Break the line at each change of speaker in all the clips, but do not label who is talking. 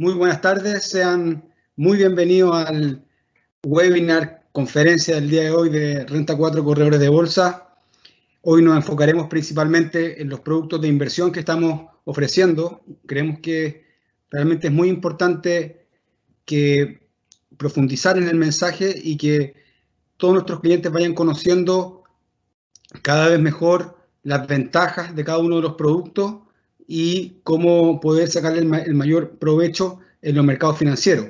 Muy buenas tardes, sean muy bienvenidos al webinar conferencia del día de hoy de Renta 4 Corredores de Bolsa. Hoy nos enfocaremos principalmente en los productos de inversión que estamos ofreciendo. Creemos que realmente es muy importante que profundizar en el mensaje y que todos nuestros clientes vayan conociendo cada vez mejor las ventajas de cada uno de los productos y cómo poder sacarle el mayor provecho en los mercados financieros.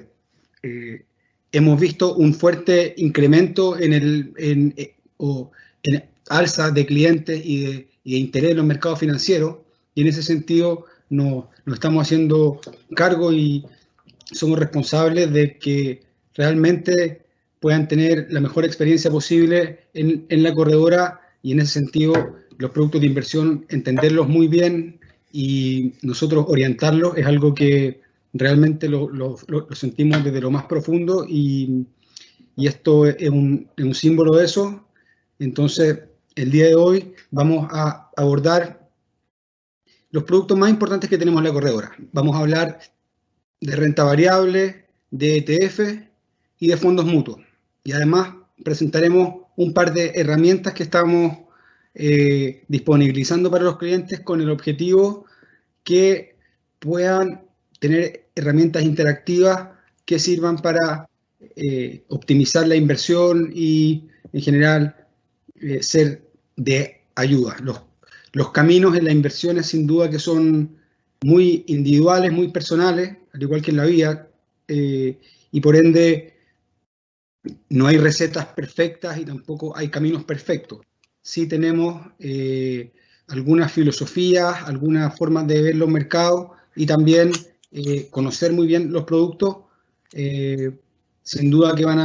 Hemos visto un fuerte incremento en alza de clientes y de interés en los mercados financieros, y en ese sentido nos estamos haciendo cargo y somos responsables de que realmente puedan tener la mejor experiencia posible en la corredora, y en ese sentido los productos de inversión, entenderlos muy bien y nosotros orientarlos es algo que realmente lo sentimos desde lo más profundo, y esto es un símbolo de eso. Entonces, el día de hoy vamos a abordar los productos más importantes que tenemos en la corredora. Vamos a hablar de renta variable, de ETF y de fondos mutuos. Y además presentaremos un par de herramientas que estamos disponibilizando para los clientes con el objetivo que puedan tener herramientas interactivas que sirvan para optimizar la inversión y en general ser de ayuda. Los caminos en las inversiones sin duda que son muy individuales, muy personales, al igual que en la vida, y por ende no hay recetas perfectas y tampoco hay caminos perfectos. Sí tenemos algunas filosofías, algunas formas de ver los mercados y también conocer muy bien los productos, sin duda que van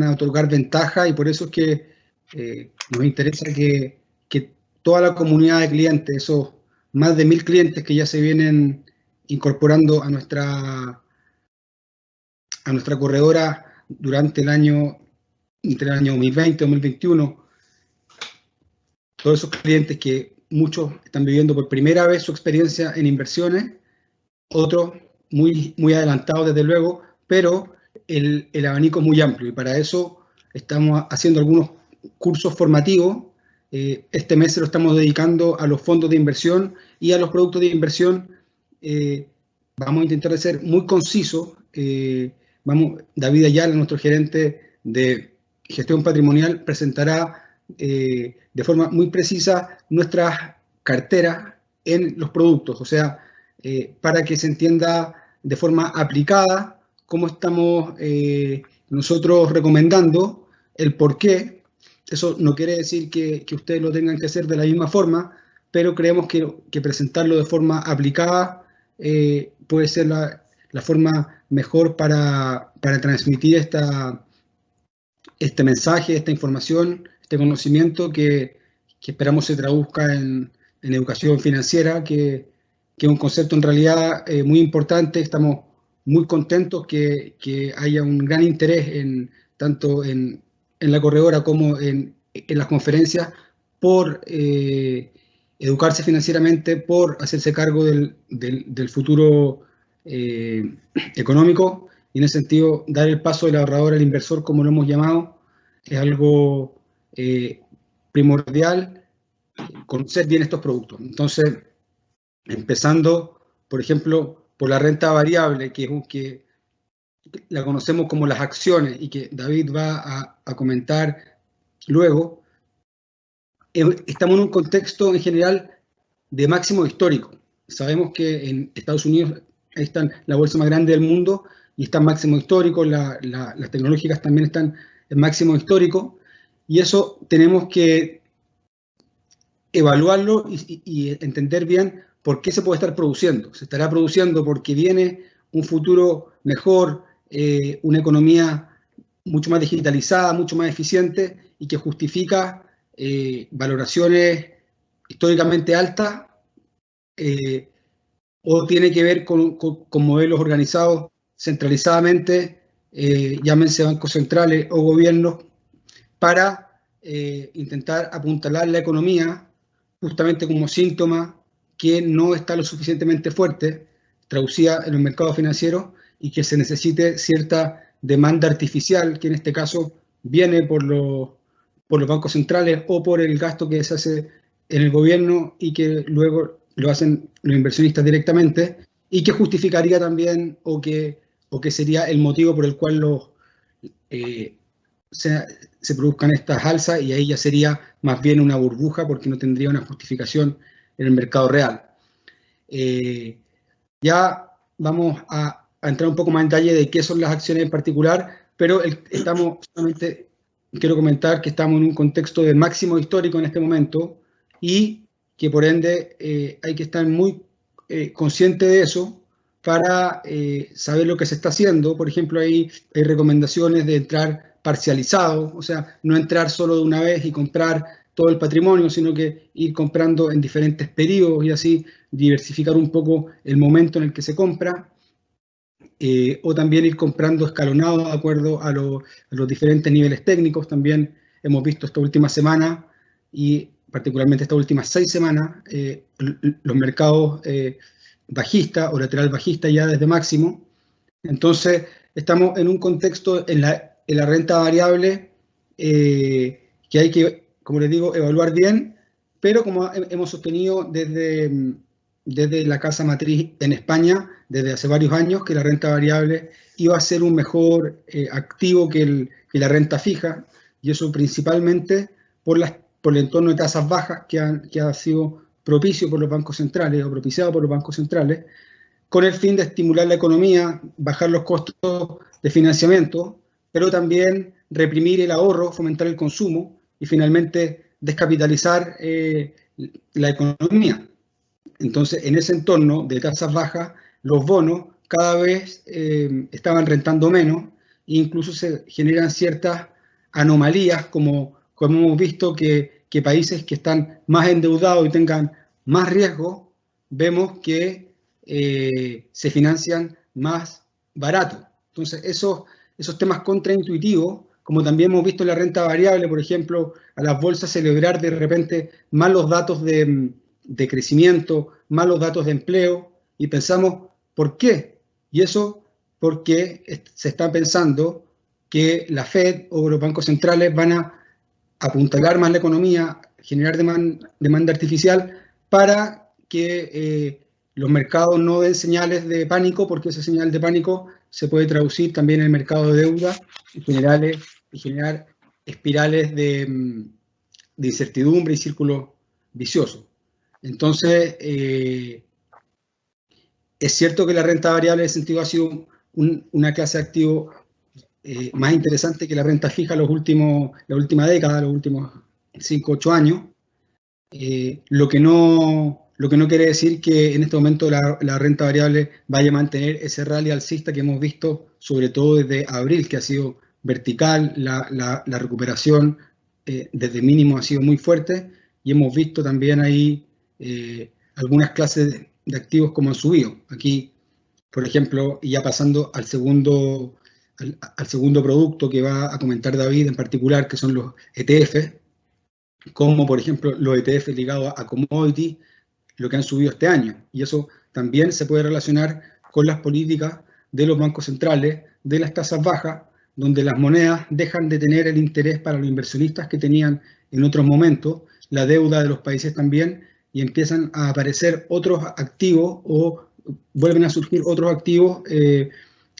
a otorgar ventaja, y por eso es que nos interesa que toda la comunidad de clientes, esos más de 1000 clientes que ya se vienen incorporando a nuestra corredora durante entre el año 2020 y 2021, todos esos clientes que muchos están viviendo por primera vez su experiencia en inversiones, otros muy adelantados desde luego, pero el abanico es muy amplio, y para eso estamos haciendo algunos cursos formativos. Este mes se lo estamos dedicando a los fondos de inversión y a los productos de inversión. Vamos a intentar ser muy concisos. David Ayala, nuestro gerente de gestión patrimonial, presentará de forma muy precisa nuestras carteras en los productos, o sea, para que se entienda de forma aplicada cómo estamos nosotros recomendando, el por qué. Eso no quiere decir que ustedes lo tengan que hacer de la misma forma, pero creemos que presentarlo de forma aplicada puede ser la forma mejor para transmitir este mensaje, esta información, este conocimiento que esperamos se traduzca en educación financiera, que es un concepto en realidad muy importante. Estamos muy contentos que haya un gran interés tanto en la corredora como en las conferencias por educarse financieramente, por hacerse cargo del futuro económico, y en ese sentido dar el paso del ahorrador al inversor, como lo hemos llamado, es algo primordial, conocer bien estos productos. Entonces, empezando, por ejemplo, por la renta variable, que la conocemos como las acciones y que David va a comentar luego, estamos en un contexto en general de máximo histórico. Sabemos que en Estados Unidos están la bolsa más grande del mundo y están máximo histórico, las tecnológicas también están en máximo histórico, y eso tenemos que evaluarlo y entender bien por qué se puede estar produciendo. Se estará produciendo porque viene un futuro mejor, una economía mucho más digitalizada, mucho más eficiente, y que justifica valoraciones históricamente altas, o tiene que ver con modelos organizados centralizadamente, llámense bancos centrales o gobiernos, para intentar apuntalar la economía justamente como síntoma que no está lo suficientemente fuerte. traducida en los mercados financieros y que se necesite cierta demanda artificial, que en este caso viene por los bancos centrales o por el gasto que se hace en el gobierno y que luego lo hacen los inversionistas directamente, y que justificaría también o que sería el motivo por el cual se produzcan estas alzas, y ahí ya sería más bien una burbuja porque no tendría una justificación en el mercado real. Ya vamos a entrar un poco más en detalle de qué son las acciones en particular, pero solamente quiero comentar que estamos en un contexto de máximo histórico en este momento y que por ende hay que estar muy consciente de eso para saber lo que se está haciendo. Por ejemplo, hay recomendaciones de entrar parcializado, o sea, no entrar solo de una vez y comprar todo el patrimonio, sino que ir comprando en diferentes periodos y así diversificar un poco el momento en el que se compra, o también ir comprando escalonado de acuerdo a los diferentes niveles técnicos. También hemos visto esta última semana y particularmente estas últimas 6 semanas los mercados bajistas o lateral bajista ya desde máximo. Entonces estamos en un contexto en la renta variable que hay que, como les digo, evaluar bien, pero como hemos sostenido desde la casa matriz en España, desde hace varios años, que la renta variable iba a ser un mejor activo que la renta fija, y eso principalmente por el entorno de tasas bajas que ha sido propicio por los bancos centrales o propiciado por los bancos centrales, con el fin de estimular la economía, bajar los costos de financiamiento, pero también reprimir el ahorro, fomentar el consumo y finalmente descapitalizar la economía. Entonces, en ese entorno de tasas bajas, los bonos cada vez estaban rentando menos e incluso se generan ciertas anomalías, como hemos visto que países que están más endeudados y tengan más riesgo, vemos que se financian más barato. Entonces, esos temas contraintuitivos, como también hemos visto en la renta variable, por ejemplo, a las bolsas celebrar de repente malos datos de crecimiento, malos datos de empleo, y pensamos, ¿por qué? Y eso porque se está pensando que la Fed o los bancos centrales van a apuntalar más la economía, generar demanda artificial para que los mercados no den señales de pánico, porque esa señal de pánico se puede traducir también en el mercado de deuda y generar espirales de incertidumbre y círculos viciosos. Entonces, es cierto que la renta variable en ese sentido ha sido una clase de activo más interesante que la renta fija la última década, los últimos 5 o 8 años, lo que no quiere decir que en este momento la renta variable vaya a mantener ese rally alcista que hemos visto, sobre todo desde abril, que ha sido vertical, la recuperación desde mínimo ha sido muy fuerte, y hemos visto también ahí algunas clases de activos como han subido. Aquí, por ejemplo, y ya pasando al segundo producto que va a comentar David en particular, que son los ETF, como por ejemplo los ETF ligados a commodity, lo que han subido este año. Y eso también se puede relacionar con las políticas de los bancos centrales, de las tasas bajas, donde las monedas dejan de tener el interés para los inversionistas que tenían en otros momentos, la deuda de los países también, y empiezan a aparecer otros activos o vuelven a surgir otros activos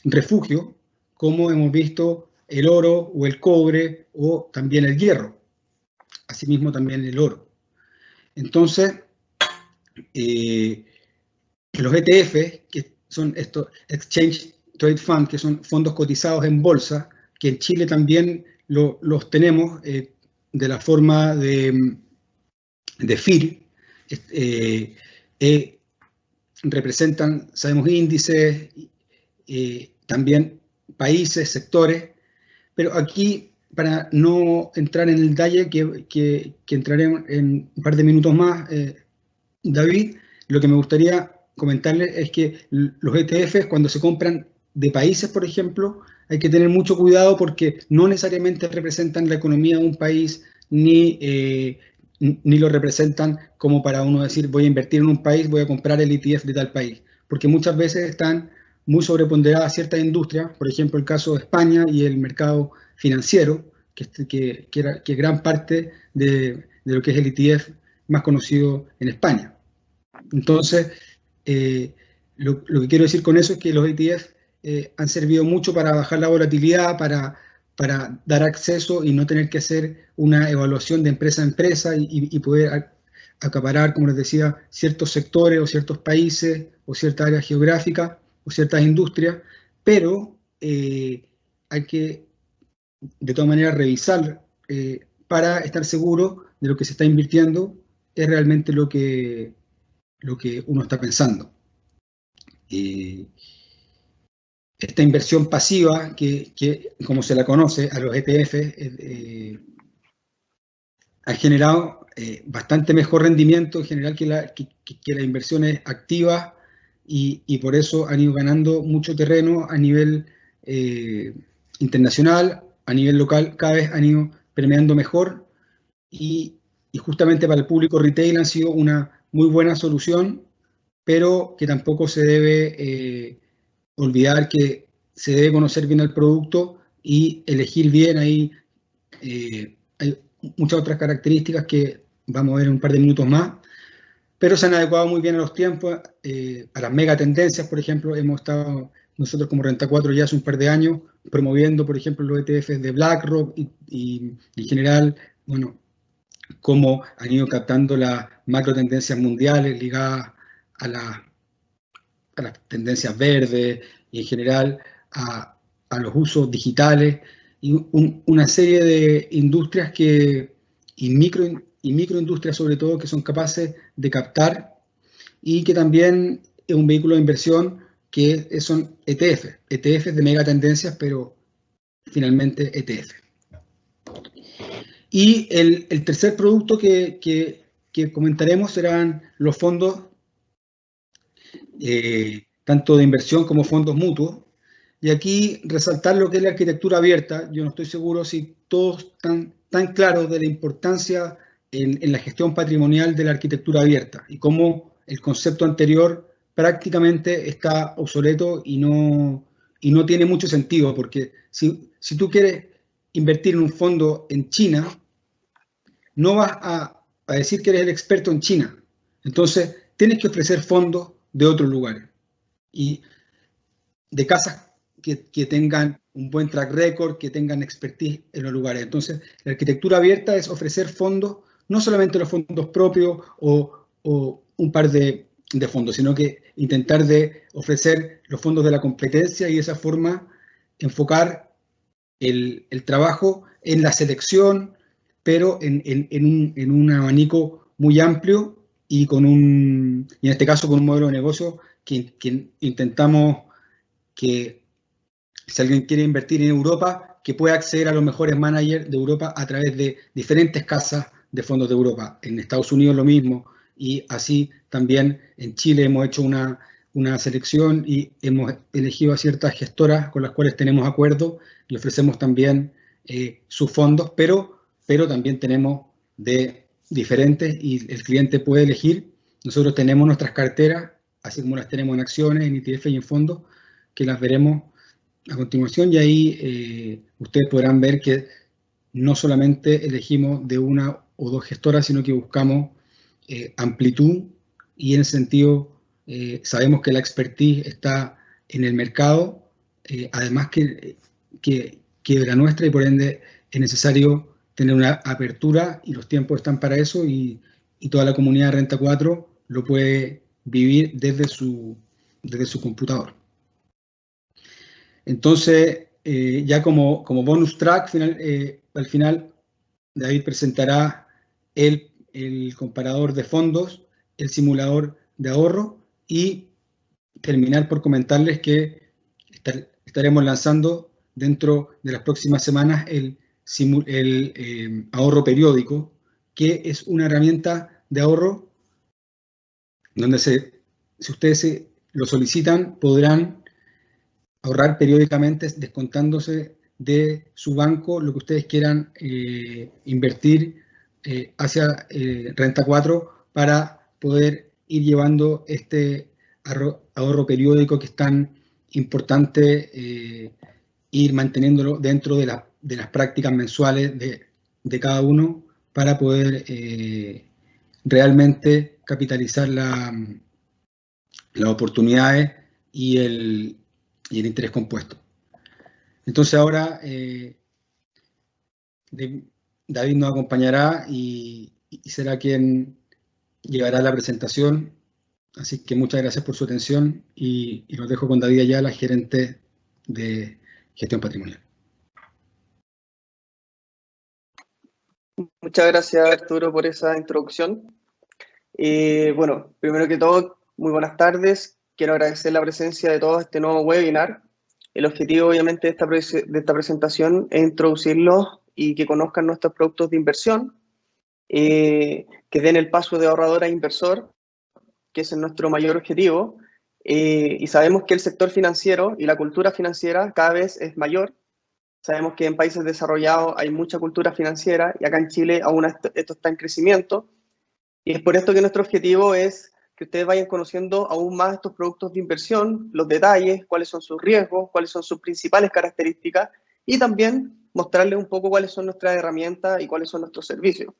refugio, como hemos visto el oro o el cobre o también el hierro. Asimismo también el oro. Entonces, los ETF, que son estos Exchange Trade Fund, que son fondos cotizados en bolsa, que en Chile también los tenemos de la forma de FIR, representan, sabemos, índices, también países, sectores, pero aquí, para no entrar en el detalle que entraremos en un par de minutos más, David, lo que me gustaría comentarles es que los ETFs, cuando se compran de países, por ejemplo, hay que tener mucho cuidado porque no necesariamente representan la economía de un país ni lo representan como para uno decir voy a invertir en un país, voy a comprar el ETF de tal país, porque muchas veces están muy sobreponderadas ciertas industrias, por ejemplo el caso de España y el mercado financiero, que gran parte de lo que es el ETF más conocido en España. Entonces, lo que quiero decir con eso es que los ETF han servido mucho para bajar la volatilidad, para dar acceso y no tener que hacer una evaluación de empresa a empresa y poder acaparar, como les decía, ciertos sectores o ciertos países o ciertas áreas geográficas o ciertas industrias, pero hay que de todas maneras revisar para estar seguro de lo que se está invirtiendo es realmente lo que uno está pensando. Esta inversión pasiva, que como se la conoce a los ETF, ha generado bastante mejor rendimiento en general que las inversiones activas y por eso han ido ganando mucho terreno a nivel internacional, a nivel local, cada vez han ido permeando mejor y justamente para el público retail han sido una muy buena solución, pero que tampoco se debe olvidar que se debe conocer bien el producto y elegir bien. Ahí hay muchas otras características que vamos a ver en un par de minutos más, pero se han adecuado muy bien a los tiempos, a las megatendencias. Por ejemplo, hemos estado nosotros como Renta 4 ya hace un par de años promoviendo, por ejemplo, los ETFs de BlackRock y en general, bueno, cómo han ido captando las macro tendencias mundiales ligadas a las tendencias verdes y en general a los usos digitales y una serie de industrias y microindustrias sobre todo que son capaces de captar y que también es un vehículo de inversión que son ETFs de megatendencias, pero finalmente ETF. Y el tercer producto que comentaremos serán los fondos, tanto de inversión como fondos mutuos. Y aquí resaltar lo que es la arquitectura abierta. Yo no estoy seguro si todos están tan claros de la importancia en la gestión patrimonial de la arquitectura abierta y cómo el concepto anterior prácticamente está obsoleto y no tiene mucho sentido, porque si tú quieres invertir en un fondo en China, no vas a decir que eres el experto en China. Entonces, tienes que ofrecer fondos de otros lugares y de casas que tengan un buen track record, que tengan expertise en los lugares. Entonces, la arquitectura abierta es ofrecer fondos, no solamente los fondos propios o un par de fondos, sino que intentar de ofrecer los fondos de la competencia y de esa forma enfocar el trabajo en la selección, pero en un abanico muy amplio y en este caso con un modelo de negocio que intentamos que si alguien quiere invertir en Europa, que pueda acceder a los mejores managers de Europa a través de diferentes casas de fondos de Europa. En Estados Unidos lo mismo, y así también en Chile hemos hecho una selección y hemos elegido a ciertas gestoras con las cuales tenemos acuerdo y ofrecemos también sus fondos, pero también tenemos de diferentes y el cliente puede elegir. Nosotros tenemos nuestras carteras, así como las tenemos en acciones, en ETF y en fondos, que las veremos a continuación, y ahí ustedes podrán ver que no solamente elegimos de una o dos gestoras, sino que buscamos amplitud, y en ese sentido sabemos que la expertise está en el mercado, además que de la nuestra, y por ende es necesario tener una apertura y los tiempos están para eso, y toda la comunidad de Renta 4 lo puede vivir desde su computador. Entonces, ya como bonus track, al final David presentará el comparador de fondos, el simulador de ahorro, y terminar por comentarles que estaremos lanzando dentro de las próximas semanas el ahorro periódico, que es una herramienta de ahorro donde si ustedes lo solicitan, podrán ahorrar periódicamente descontándose de su banco lo que ustedes quieran invertir hacia Renta 4 para poder ir llevando este ahorro periódico que es tan importante ir manteniéndolo dentro de las prácticas mensuales de cada uno para poder realmente capitalizar las oportunidades y el interés compuesto. Entonces ahora David nos acompañará y será quien llevará la presentación. Así que muchas gracias por su atención y los dejo con David Ayala, gerente de gestión patrimonial.
Muchas gracias, Arturo, por esa introducción. Bueno, primero que todo, muy buenas tardes. Quiero agradecer la presencia de todos a este nuevo webinar. El objetivo, obviamente, de esta presentación es introducirlos y que conozcan nuestros productos de inversión, que den el paso de ahorrador a inversor, que ese es nuestro mayor objetivo. Y sabemos que el sector financiero y la cultura financiera cada vez es mayor. Sabemos que en países desarrollados hay mucha cultura financiera y acá en Chile aún esto está en crecimiento. Y es por esto que nuestro objetivo es que ustedes vayan conociendo aún más estos productos de inversión, los detalles, cuáles son sus riesgos, cuáles son sus principales características y también mostrarles un poco cuáles son nuestras herramientas y cuáles son nuestros servicios.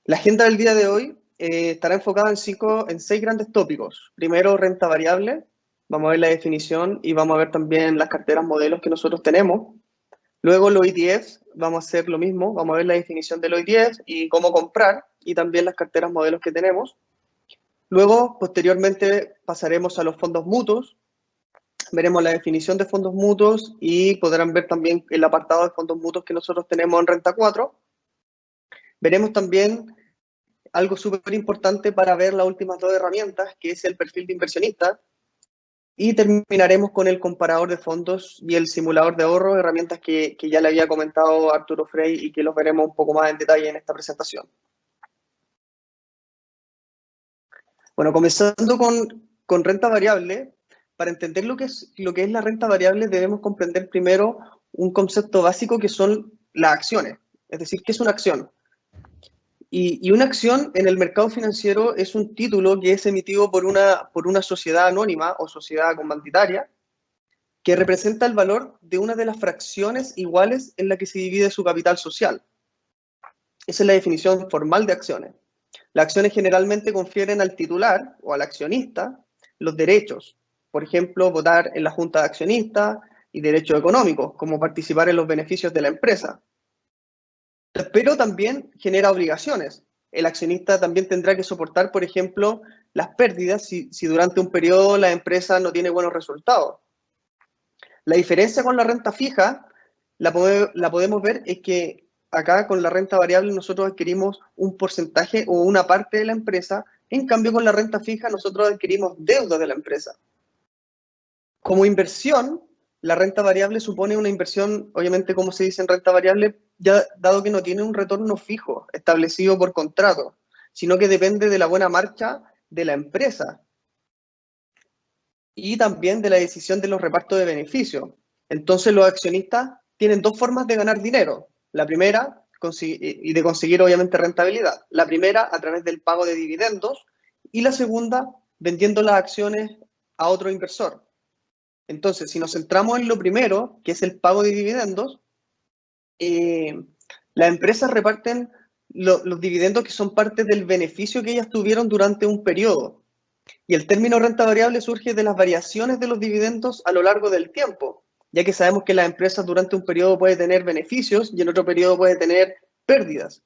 La agenda del día de hoy estará enfocada en 6 grandes tópicos. Primero, renta variable. Vamos a ver la definición y vamos a ver también las carteras modelos que nosotros tenemos. Luego los ETFs, vamos a hacer lo mismo, vamos a ver la definición de los ETFs y cómo comprar y también las carteras modelos que tenemos. Luego, posteriormente, pasaremos a los fondos mutuos. Veremos la definición de fondos mutuos y podrán ver también el apartado de fondos mutuos que nosotros tenemos en Renta 4. Veremos también algo súper importante para ver las últimas 2 herramientas, que es el perfil de inversionista. Y terminaremos con el comparador de fondos y el simulador de ahorro, herramientas que ya le había comentado Arturo Frey y que los veremos un poco más en detalle en esta presentación. Bueno, comenzando con renta variable, para entender lo que es la renta variable debemos comprender primero un concepto básico que son las acciones. Es decir, ¿qué es una acción? Y una acción en el mercado financiero es un título que es emitido por una sociedad anónima o sociedad comanditaria que representa el valor de una de las fracciones iguales en la que se divide su capital social. Esa es la definición formal de acciones. Las acciones generalmente confieren al titular o al accionista los derechos, por ejemplo, votar en la junta de accionistas y derechos económicos, como participar en los beneficios de la empresa. Pero también genera obligaciones. El accionista también tendrá que soportar, por ejemplo, las pérdidas si durante un periodo la empresa no tiene buenos resultados. La diferencia con la renta fija la podemos ver es que acá con la renta variable nosotros adquirimos un porcentaje o una parte de la empresa, en cambio con la renta fija nosotros adquirimos deuda de la empresa. Como inversión, la renta variable supone una inversión, obviamente como se dice en renta variable, ya dado que no tiene un retorno fijo establecido por contrato, sino que depende de la buena marcha de la empresa y también de la decisión de los repartos de beneficios. Entonces los accionistas tienen 2 formas de ganar dinero. La primera, y de conseguir obviamente rentabilidad. La primera a través del pago de dividendos y la segunda vendiendo las acciones a otro inversor. Entonces, si nos centramos en lo primero, que es el pago de dividendos, las empresas reparten los dividendos que son parte del beneficio que ellas tuvieron durante un periodo. Y el término renta variable surge de las variaciones de los dividendos a lo largo del tiempo, ya que sabemos que las empresas durante un periodo pueden tener beneficios y en otro periodo pueden tener pérdidas.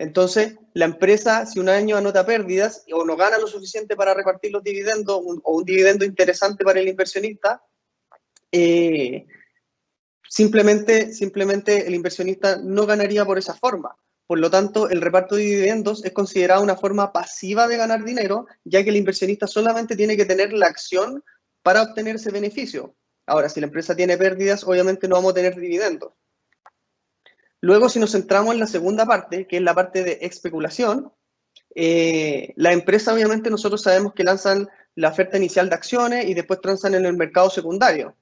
Entonces, la empresa, si un año anota pérdidas o no gana lo suficiente para repartir los dividendos o un dividendo interesante para el inversionista, simplemente el inversionista no ganaría por esa forma. Por lo tanto, el reparto de dividendos es considerado una forma pasiva de ganar dinero, ya que el inversionista solamente tiene que tener la acción para obtener ese beneficio. Ahora, si la empresa tiene pérdidas, obviamente no vamos a tener dividendos. Luego, si nos centramos en la segunda parte, que es la parte de especulación, la empresa, obviamente, nosotros sabemos que lanzan la oferta inicial de acciones y después transan en el mercado secundario.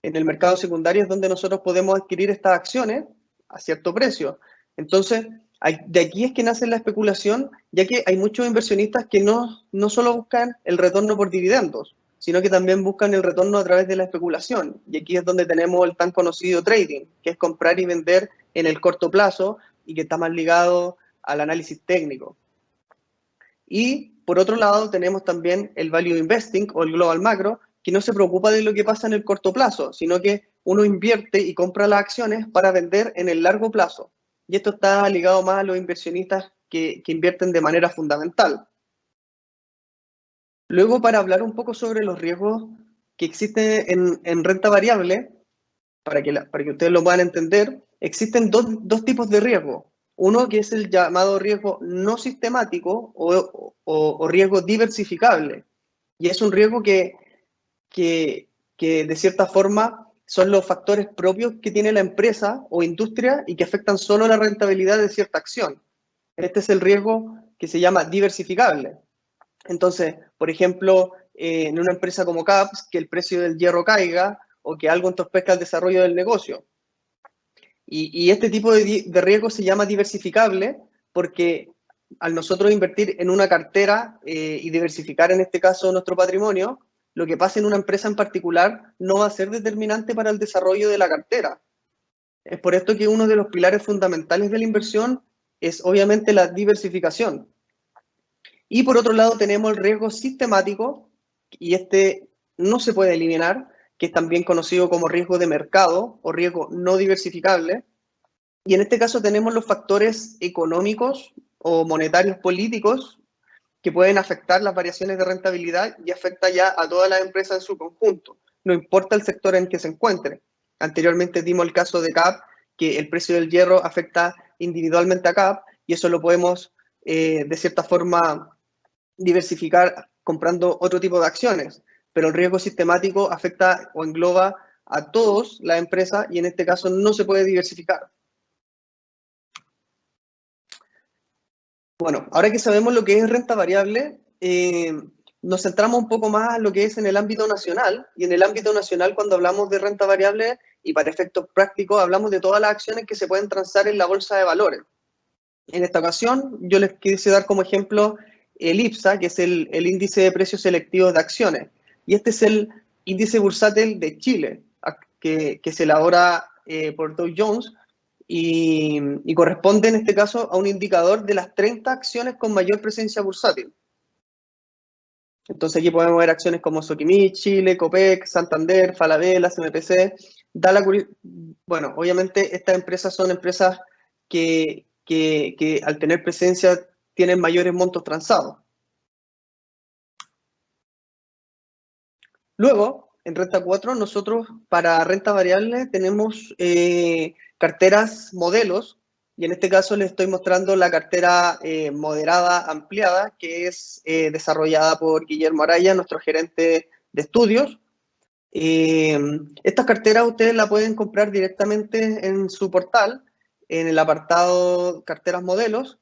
En el mercado secundario es donde nosotros podemos adquirir estas acciones a cierto precio. Entonces, De aquí es que nace la especulación, ya que hay muchos inversionistas que no solo buscan el retorno por dividendos, sino que también buscan el retorno a través de la especulación. Y aquí es donde tenemos el tan conocido trading, que es comprar y vender en el corto plazo y que está más ligado al análisis técnico. Y por otro lado tenemos también el value investing o el global macro, que no se preocupa de lo que pasa en el corto plazo, sino que uno invierte y compra las acciones para vender en el largo plazo. Y esto está ligado más a los inversionistas que invierten de manera fundamental. Luego, para hablar un poco sobre los riesgos que existen en renta variable, para que ustedes lo puedan entender, existen dos tipos de riesgo. Uno que es el llamado riesgo no sistemático o riesgo diversificable. Y es un riesgo que de cierta forma son los factores propios que tiene la empresa o industria y que afectan solo la rentabilidad de cierta acción. Este es el riesgo que se llama diversificable. Entonces, por ejemplo, en una empresa como CAPS, que el precio del hierro caiga o que algo entorpezca el desarrollo del negocio. Y este tipo de riesgo se llama diversificable porque al nosotros invertir en una cartera y diversificar en este caso nuestro patrimonio, lo que pasa en una empresa en particular no va a ser determinante para el desarrollo de la cartera. Es por esto que uno de los pilares fundamentales de la inversión es obviamente la diversificación. Y por otro lado tenemos el riesgo sistemático, y este no se puede eliminar, que es también conocido como riesgo de mercado o riesgo no diversificable. Y en este caso tenemos los factores económicos o monetarios políticos que pueden afectar las variaciones de rentabilidad y afecta ya a todas las empresas en su conjunto, no importa el sector en que se encuentre. Anteriormente dimos el caso de CAP, que el precio del hierro afecta individualmente a CAP y eso lo podemos de cierta forma diversificar comprando otro tipo de acciones, pero el riesgo sistemático afecta o engloba a todas las empresas y en este caso no se puede diversificar. Bueno, ahora que sabemos lo que es renta variable, nos centramos un poco más en lo que es en el ámbito nacional. Y en el ámbito nacional, cuando hablamos de renta variable, y para efectos prácticos, hablamos de todas las acciones que se pueden transar en la bolsa de valores. En esta ocasión, yo les quise dar como ejemplo el IPSA, que es el índice de precios selectivos de acciones. Y este es el índice bursátil de Chile, que se elabora por Dow Jones, y corresponde en este caso a un indicador de las 30 acciones con mayor presencia bursátil. Entonces aquí podemos ver acciones como Sokimich, Chile, Copec, Santander, Falabella, CMPC. Bueno, obviamente estas empresas son empresas que al tener presencia tienen mayores montos transados. Luego, en Renta 4, nosotros para renta variable tenemos carteras modelos, y en este caso les estoy mostrando la cartera moderada ampliada, que es desarrollada por Guillermo Araya, nuestro gerente de estudios. Estas carteras ustedes la pueden comprar directamente en su portal, en el apartado carteras modelos.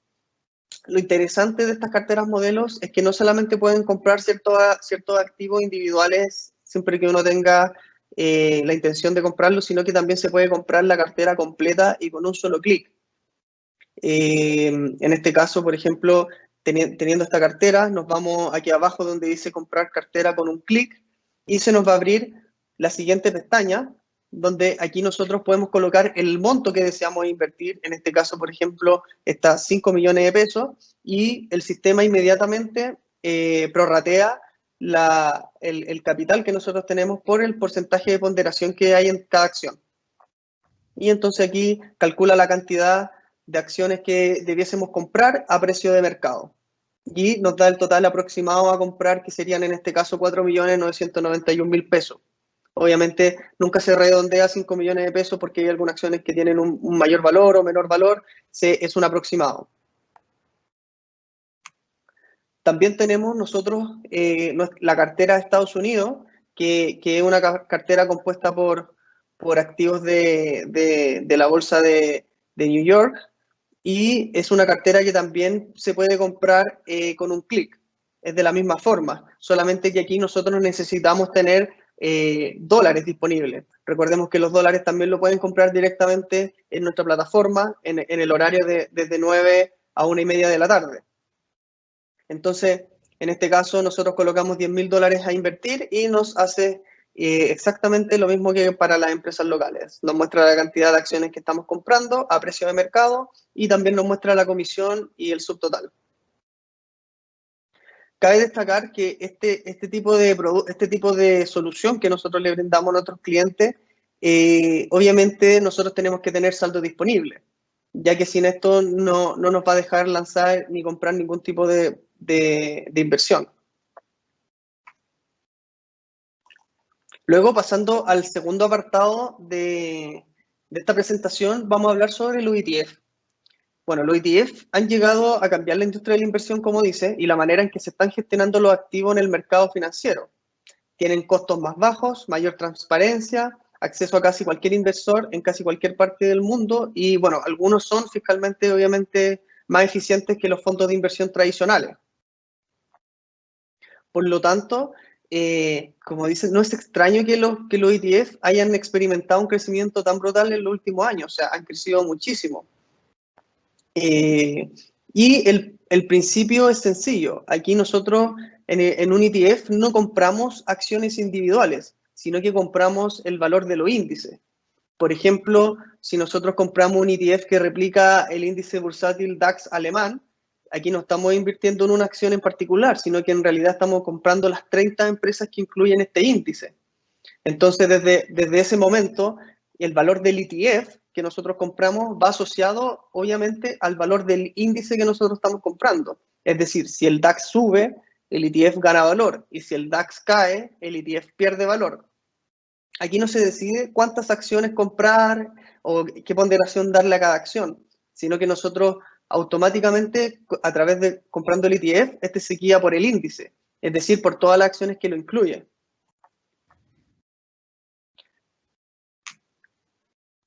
Lo interesante de estas carteras modelos es que no solamente pueden comprar ciertos activos individuales siempre que uno tenga la intención de comprarlo, sino que también se puede comprar la cartera completa y con un solo clic. En este caso, por ejemplo, teniendo esta cartera, nos vamos aquí abajo donde dice comprar cartera con un clic y se nos va a abrir la siguiente pestaña, donde aquí nosotros podemos colocar el monto que deseamos invertir. En este caso, por ejemplo, está 5 millones de pesos y el sistema inmediatamente prorratea el capital que nosotros tenemos por el porcentaje de ponderación que hay en cada acción. Y entonces aquí calcula la cantidad de acciones que debiésemos comprar a precio de mercado. Y nos da el total aproximado a comprar, que serían en este caso 4.991.000 pesos. Obviamente nunca se redondea 5 millones de pesos porque hay algunas acciones que tienen un mayor valor o menor valor, es un aproximado. También tenemos nosotros la cartera de Estados Unidos, que es una cartera compuesta por activos de la bolsa de New York, y es una cartera que también se puede comprar con un clic. Es de la misma forma, solamente que aquí nosotros necesitamos tener dólares disponibles. Recordemos que los dólares también lo pueden comprar directamente en nuestra plataforma en el horario desde 9 a 1:30 de la tarde. Entonces, en este caso, nosotros colocamos $10.000 a invertir y nos hace exactamente lo mismo que para las empresas locales. Nos muestra la cantidad de acciones que estamos comprando a precio de mercado y también nos muestra la comisión y el subtotal. Cabe destacar que este tipo de solución que nosotros le brindamos a nuestros clientes, obviamente nosotros tenemos que tener saldo disponible, ya que sin esto no nos va a dejar lanzar ni comprar ningún tipo de inversión. Luego, pasando al segundo apartado de esta presentación, vamos a hablar sobre los ETF. Bueno, los ETF han llegado a cambiar la industria de la inversión, como dice, y la manera en que se están gestionando los activos en el mercado financiero. Tienen costos más bajos, mayor transparencia, acceso a casi cualquier inversor en casi cualquier parte del mundo y, bueno, algunos son fiscalmente, obviamente, más eficientes que los fondos de inversión tradicionales. Por lo tanto, como dicen, no es extraño que los ETF hayan experimentado un crecimiento tan brutal en los últimos años, o sea, han crecido muchísimo. Y el principio es sencillo. Aquí nosotros en un ETF no compramos acciones individuales, sino que compramos el valor de los índices. Por ejemplo, si nosotros compramos un ETF que replica el índice bursátil DAX alemán, aquí no estamos invirtiendo en una acción en particular, sino que en realidad estamos comprando las 30 empresas que incluyen este índice. Entonces, desde ese momento, el valor del ETF que nosotros compramos va asociado, obviamente, al valor del índice que nosotros estamos comprando. Es decir, si el DAX sube, el ETF gana valor, y si el DAX cae, el ETF pierde valor. Aquí no se decide cuántas acciones comprar o qué ponderación darle a cada acción, sino que nosotros automáticamente, a través de comprando el ETF, este se guía por el índice, es decir, por todas las acciones que lo incluyen.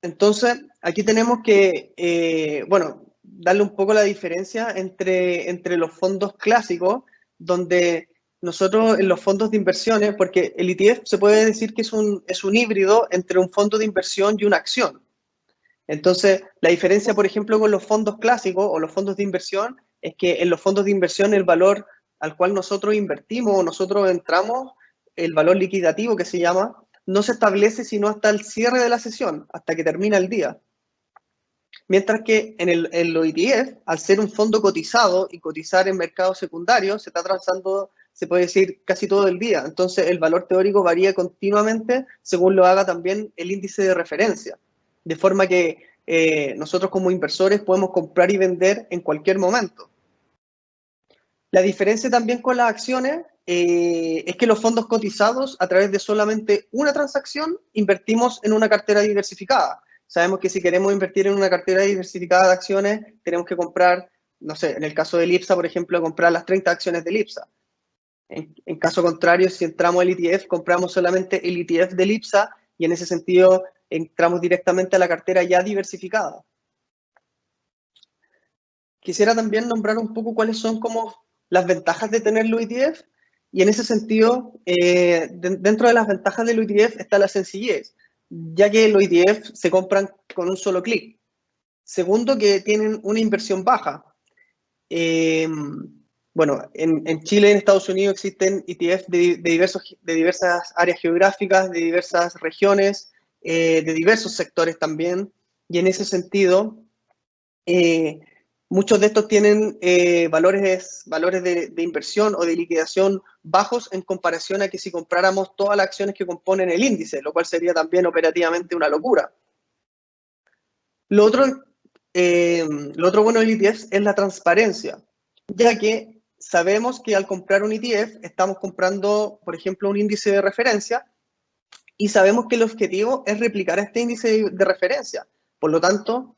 Entonces, aquí tenemos que, bueno, darle un poco la diferencia entre los fondos clásicos, donde nosotros en los fondos de inversiones, porque el ETF se puede decir que es un híbrido entre un fondo de inversión y una acción. Entonces, la diferencia, por ejemplo, con los fondos clásicos o los fondos de inversión, es que en los fondos de inversión el valor al cual nosotros invertimos o nosotros entramos, el valor liquidativo que se llama, no se establece sino hasta el cierre de la sesión, hasta que termina el día. Mientras que en los ETF, al ser un fondo cotizado y cotizar en mercados secundarios, se está transando, se puede decir, casi todo el día. Entonces, el valor teórico varía continuamente según lo haga también el índice de referencia. De forma que nosotros como inversores podemos comprar y vender en cualquier momento. La diferencia también con las acciones es que los fondos cotizados, a través de solamente una transacción, invertimos en una cartera diversificada. Sabemos que si queremos invertir en una cartera diversificada de acciones, tenemos que comprar, no sé, en el caso de IPSA, por ejemplo, comprar las 30 acciones del IPSA. En caso contrario, si entramos al ETF, compramos solamente el ETF del IPSA y en ese sentido entramos directamente a la cartera ya diversificada. Quisiera también nombrar un poco cuáles son como las ventajas de tener los ETF, y en ese sentido, dentro de las ventajas del ETF está la sencillez, ya que los ETF se compran con un solo clic. Segundo, que tienen una inversión baja. Bueno, en Chile y en Estados Unidos existen ETF de diversas áreas geográficas, de diversas regiones, de diversos sectores también, y en ese sentido, muchos de estos tienen valores de inversión o de liquidación bajos en comparación a que si compráramos todas las acciones que componen el índice, lo cual sería también operativamente una locura. Lo otro bueno del ETF es la transparencia, ya que sabemos que al comprar un ETF estamos comprando, por ejemplo, un índice de referencia y sabemos que el objetivo es replicar este índice de referencia. Por lo tanto,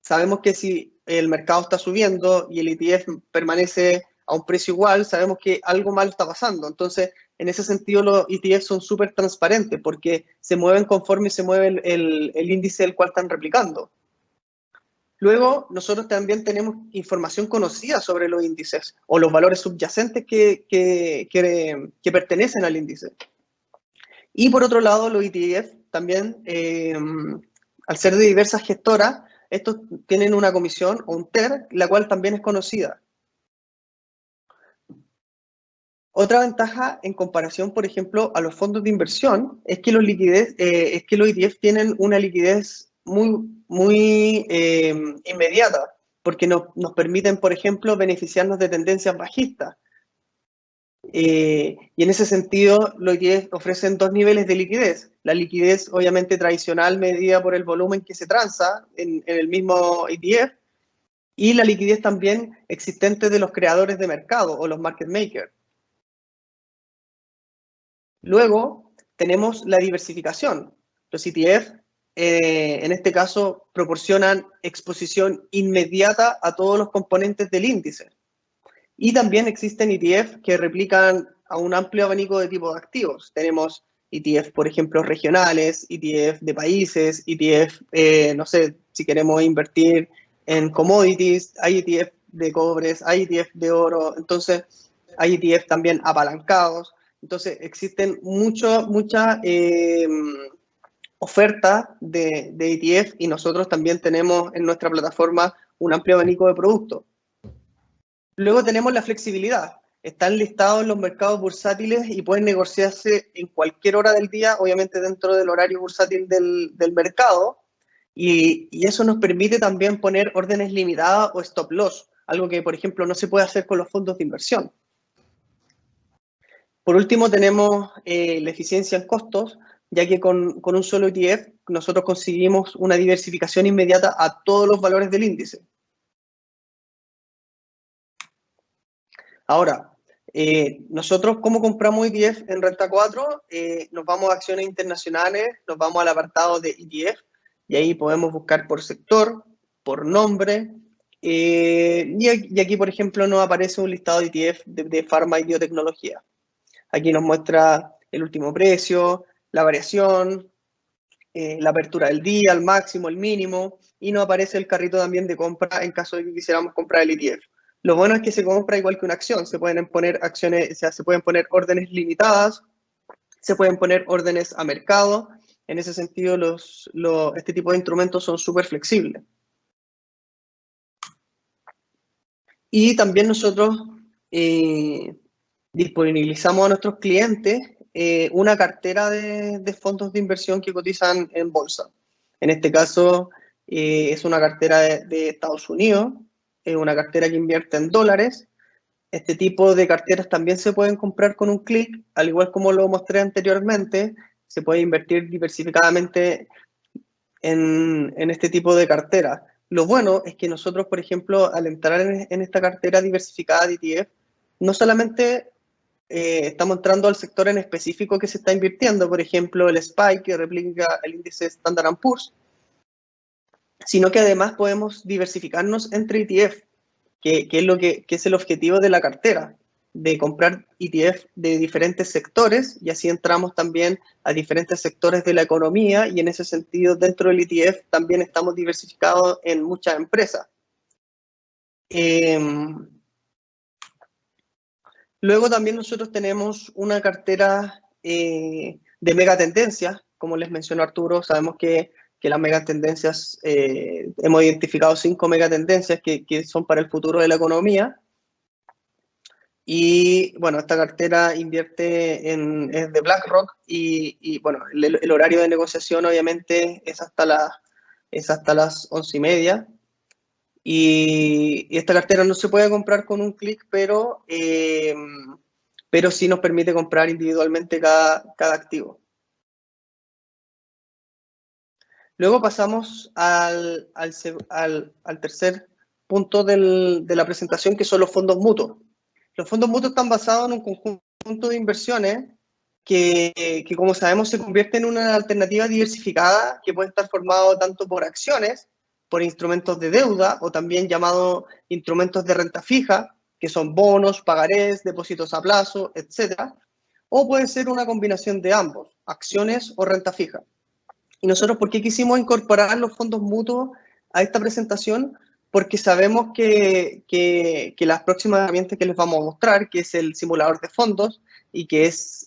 sabemos que si el mercado está subiendo y el ETF permanece a un precio igual, sabemos que algo malo está pasando. Entonces, en ese sentido, los ETF son súper transparentes porque se mueven conforme se mueve el índice del cual están replicando. Luego, nosotros también tenemos información conocida sobre los índices o los valores subyacentes que pertenecen al índice. Y por otro lado, los ETF también, al ser de diversas gestoras, estos tienen una comisión o un TER, la cual también es conocida. Otra ventaja en comparación, por ejemplo, a los fondos de inversión es que los ETF tienen una liquidez muy inmediata, porque nos permiten, por ejemplo, beneficiarnos de tendencias bajistas. Y en ese sentido, los ETF ofrecen dos niveles de liquidez. La liquidez, obviamente, tradicional, medida por el volumen que se transa en el mismo ETF, y la liquidez también existente de los creadores de mercado o los market makers. Luego, tenemos la diversificación. Los ETF, en este caso, proporcionan exposición inmediata a todos los componentes del índice. Y también existen ETF que replican a un amplio abanico de tipos de activos. Tenemos ETF, por ejemplo, regionales, ETF de países, ETF, no sé, si queremos invertir en commodities, hay ETF de cobres, hay ETF de oro, entonces hay ETF también apalancados. Entonces existen mucha oferta de ETF y nosotros también tenemos en nuestra plataforma un amplio abanico de productos. Luego tenemos la flexibilidad. Están listados en los mercados bursátiles y pueden negociarse en cualquier hora del día, obviamente dentro del horario bursátil del mercado. Y eso nos permite también poner órdenes limitadas o stop loss, algo que, por ejemplo, no se puede hacer con los fondos de inversión. Por último, tenemos la eficiencia en costos, ya que con un solo ETF nosotros conseguimos una diversificación inmediata a todos los valores del índice. Ahora, nosotros, ¿cómo compramos ETF en Renta 4? Nos vamos a acciones internacionales, nos vamos al apartado de ETF, y ahí podemos buscar por sector, por nombre, y aquí, por ejemplo, nos aparece un listado de ETF de Pharma y Biotecnología. Aquí nos muestra el último precio, la variación, la apertura del día, el máximo, el mínimo, y nos aparece el carrito también de compra en caso de que quisiéramos comprar el ETF. Lo bueno es que se compra igual que una acción, se pueden poner acciones, o sea, se pueden poner órdenes limitadas, se pueden poner órdenes a mercado. En ese sentido, este tipo de instrumentos son súper flexibles. Y también nosotros disponibilizamos a nuestros clientes una cartera de fondos de inversión que cotizan en bolsa. En este caso, es una cartera de Estados Unidos, es una cartera que invierte en dólares. Este tipo de carteras también se pueden comprar con un clic, al igual como lo mostré anteriormente, se puede invertir diversificadamente en este tipo de carteras. Lo bueno es que nosotros, por ejemplo, al entrar en esta cartera diversificada de ETF, no solamente estamos entrando al sector en específico que se está invirtiendo, por ejemplo, el SPY, que replica el índice Standard & Poor's, sino que además podemos diversificarnos entre ETF, que es el objetivo de la cartera, de comprar ETF de diferentes sectores, y así entramos también a diferentes sectores de la economía, y en ese sentido, dentro del ETF también estamos diversificados en muchas empresas. Luego también nosotros tenemos una cartera de megatendencias, como les mencionó Arturo, sabemos que las megatendencias, hemos identificado 5 megatendencias que son para el futuro de la economía. Y bueno, esta cartera invierte es de BlackRock y bueno, el horario de negociación obviamente es hasta las 11:30. Y esta cartera no se puede comprar con un clic, pero sí nos permite comprar individualmente cada activo. Luego pasamos al tercer punto de la presentación, que son los fondos mutuos. Los fondos mutuos están basados en un conjunto de inversiones que, como sabemos, se convierte en una alternativa diversificada que puede estar formado tanto por acciones, por instrumentos de deuda, o también llamados instrumentos de renta fija, que son bonos, pagarés, depósitos a plazo, etc. O puede ser una combinación de ambos, acciones o renta fija. Y nosotros, ¿por qué quisimos incorporar los fondos mutuos a esta presentación? Porque sabemos que las próximas herramientas que les vamos a mostrar, que es el simulador de fondos y que es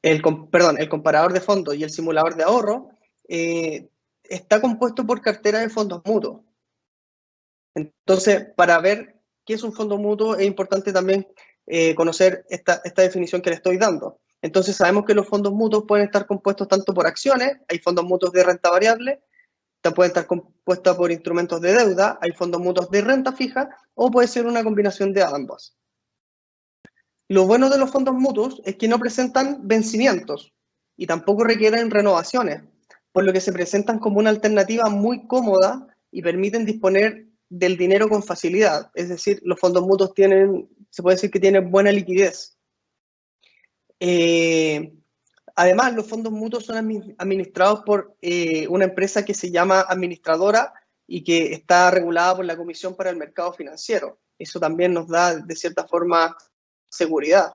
el comparador de fondos y el simulador de ahorro está compuesto por cartera de fondos mutuos. Entonces, para ver qué es un fondo mutuo, es importante también conocer esta definición que le estoy dando. Entonces, sabemos que los fondos mutuos pueden estar compuestos tanto por acciones, hay fondos mutuos de renta variable, pueden estar compuestos por instrumentos de deuda, hay fondos mutuos de renta fija, o puede ser una combinación de ambas. Lo bueno de los fondos mutuos es que no presentan vencimientos y tampoco requieren renovaciones, por lo que se presentan como una alternativa muy cómoda y permiten disponer del dinero con facilidad. Es decir, los fondos mutuos se puede decir que tienen buena liquidez. Además, los fondos mutuos son administrados por una empresa que se llama administradora y que está regulada por la Comisión para el Mercado Financiero. Eso también nos da, de cierta forma, seguridad.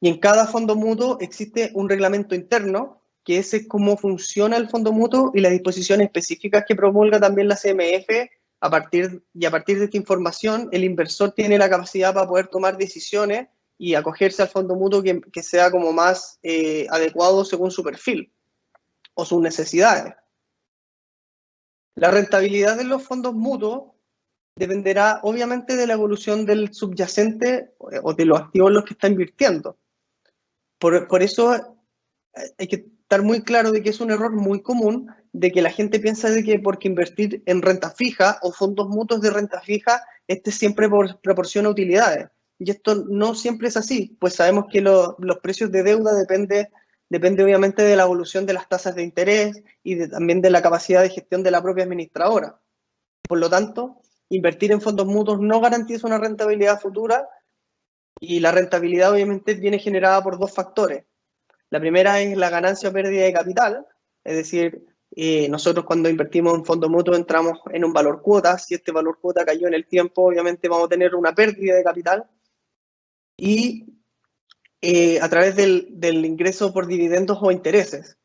Y en cada fondo mutuo existe un reglamento interno, que ese es cómo funciona el fondo mutuo y las disposiciones específicas que promulga también la CMF. A partir de esta información, el inversor tiene la capacidad para poder tomar decisiones y acogerse al fondo mutuo que sea como más adecuado según su perfil o sus necesidades. La rentabilidad de los fondos mutuos dependerá obviamente de la evolución del subyacente o de los activos en los que está invirtiendo. Por eso hay que estar muy claro de que es un error muy común de que la gente piensa de que porque invertir en renta fija o fondos mutuos de renta fija, siempre proporciona utilidades. Y esto no siempre es así, pues sabemos que los precios de deuda depende obviamente de la evolución de las tasas de interés y también de la capacidad de gestión de la propia administradora. Por lo tanto, invertir en fondos mutuos no garantiza una rentabilidad futura y la rentabilidad obviamente viene generada por dos factores. La primera es la ganancia o pérdida de capital, es decir, nosotros cuando invertimos en fondo mutuo entramos en un valor cuota, si este valor cuota cayó en el tiempo, obviamente vamos a tener una pérdida de capital, y a través del ingreso por dividendos o intereses,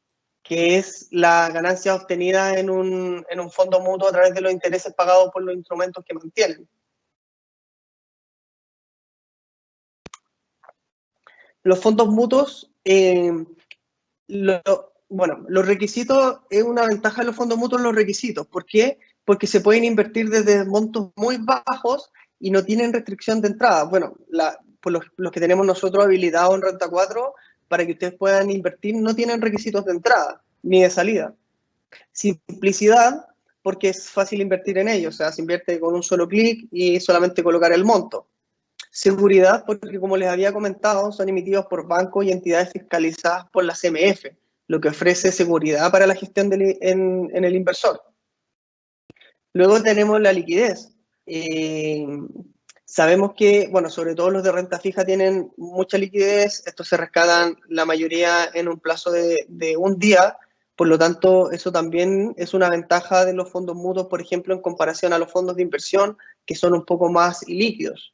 que es la ganancia obtenida en un fondo mutuo a través de los intereses pagados por los instrumentos que mantienen. Los fondos mutuos, los requisitos, es una ventaja de los fondos mutuos los requisitos. ¿Por qué? Porque se pueden invertir desde montos muy bajos y no tienen restricción de entrada. Bueno, por los que tenemos nosotros habilitados en Renta 4, para que ustedes puedan invertir, no tienen requisitos de entrada ni de salida. Simplicidad, porque es fácil invertir en ellos, o sea, se invierte con un solo clic y solamente colocar el monto. Seguridad, porque como les había comentado, son emitidos por bancos y entidades fiscalizadas por la CMF, lo que ofrece seguridad para la gestión en el inversor. Luego tenemos la liquidez. Sabemos que, bueno, sobre todo los de renta fija tienen mucha liquidez, estos se rescatan la mayoría en un plazo de un día, por lo tanto, eso también es una ventaja de los fondos mutuos, por ejemplo, en comparación a los fondos de inversión, que son un poco más ilíquidos.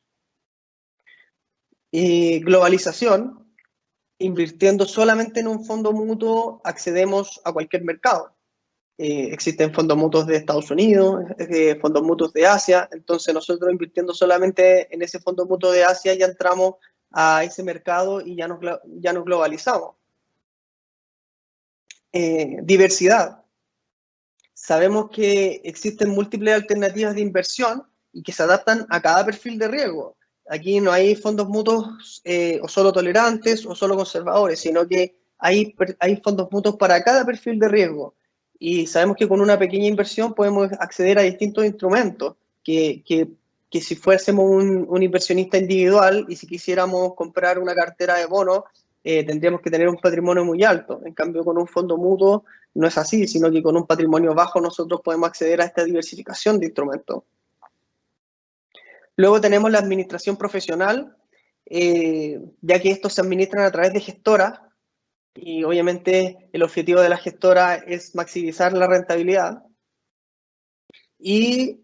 Y globalización, invirtiendo solamente en un fondo mutuo accedemos a cualquier mercado. Existen fondos mutuos de Estados Unidos, fondos mutuos de Asia, entonces nosotros invirtiendo solamente en ese fondo mutuo de Asia ya entramos a ese mercado y ya nos globalizamos. Diversidad. Sabemos que existen múltiples alternativas de inversión y que se adaptan a cada perfil de riesgo. Aquí no hay fondos mutuos o solo tolerantes o solo conservadores, sino que hay fondos mutuos para cada perfil de riesgo. Y sabemos que con una pequeña inversión podemos acceder a distintos instrumentos que si fuésemos un inversionista individual y si quisiéramos comprar una cartera de bonos, tendríamos que tener un patrimonio muy alto. En cambio, con un fondo mutuo no es así, sino que con un patrimonio bajo nosotros podemos acceder a esta diversificación de instrumentos. Luego tenemos la administración profesional, ya que estos se administran a través de gestoras y obviamente el objetivo de la gestora es maximizar la rentabilidad. Y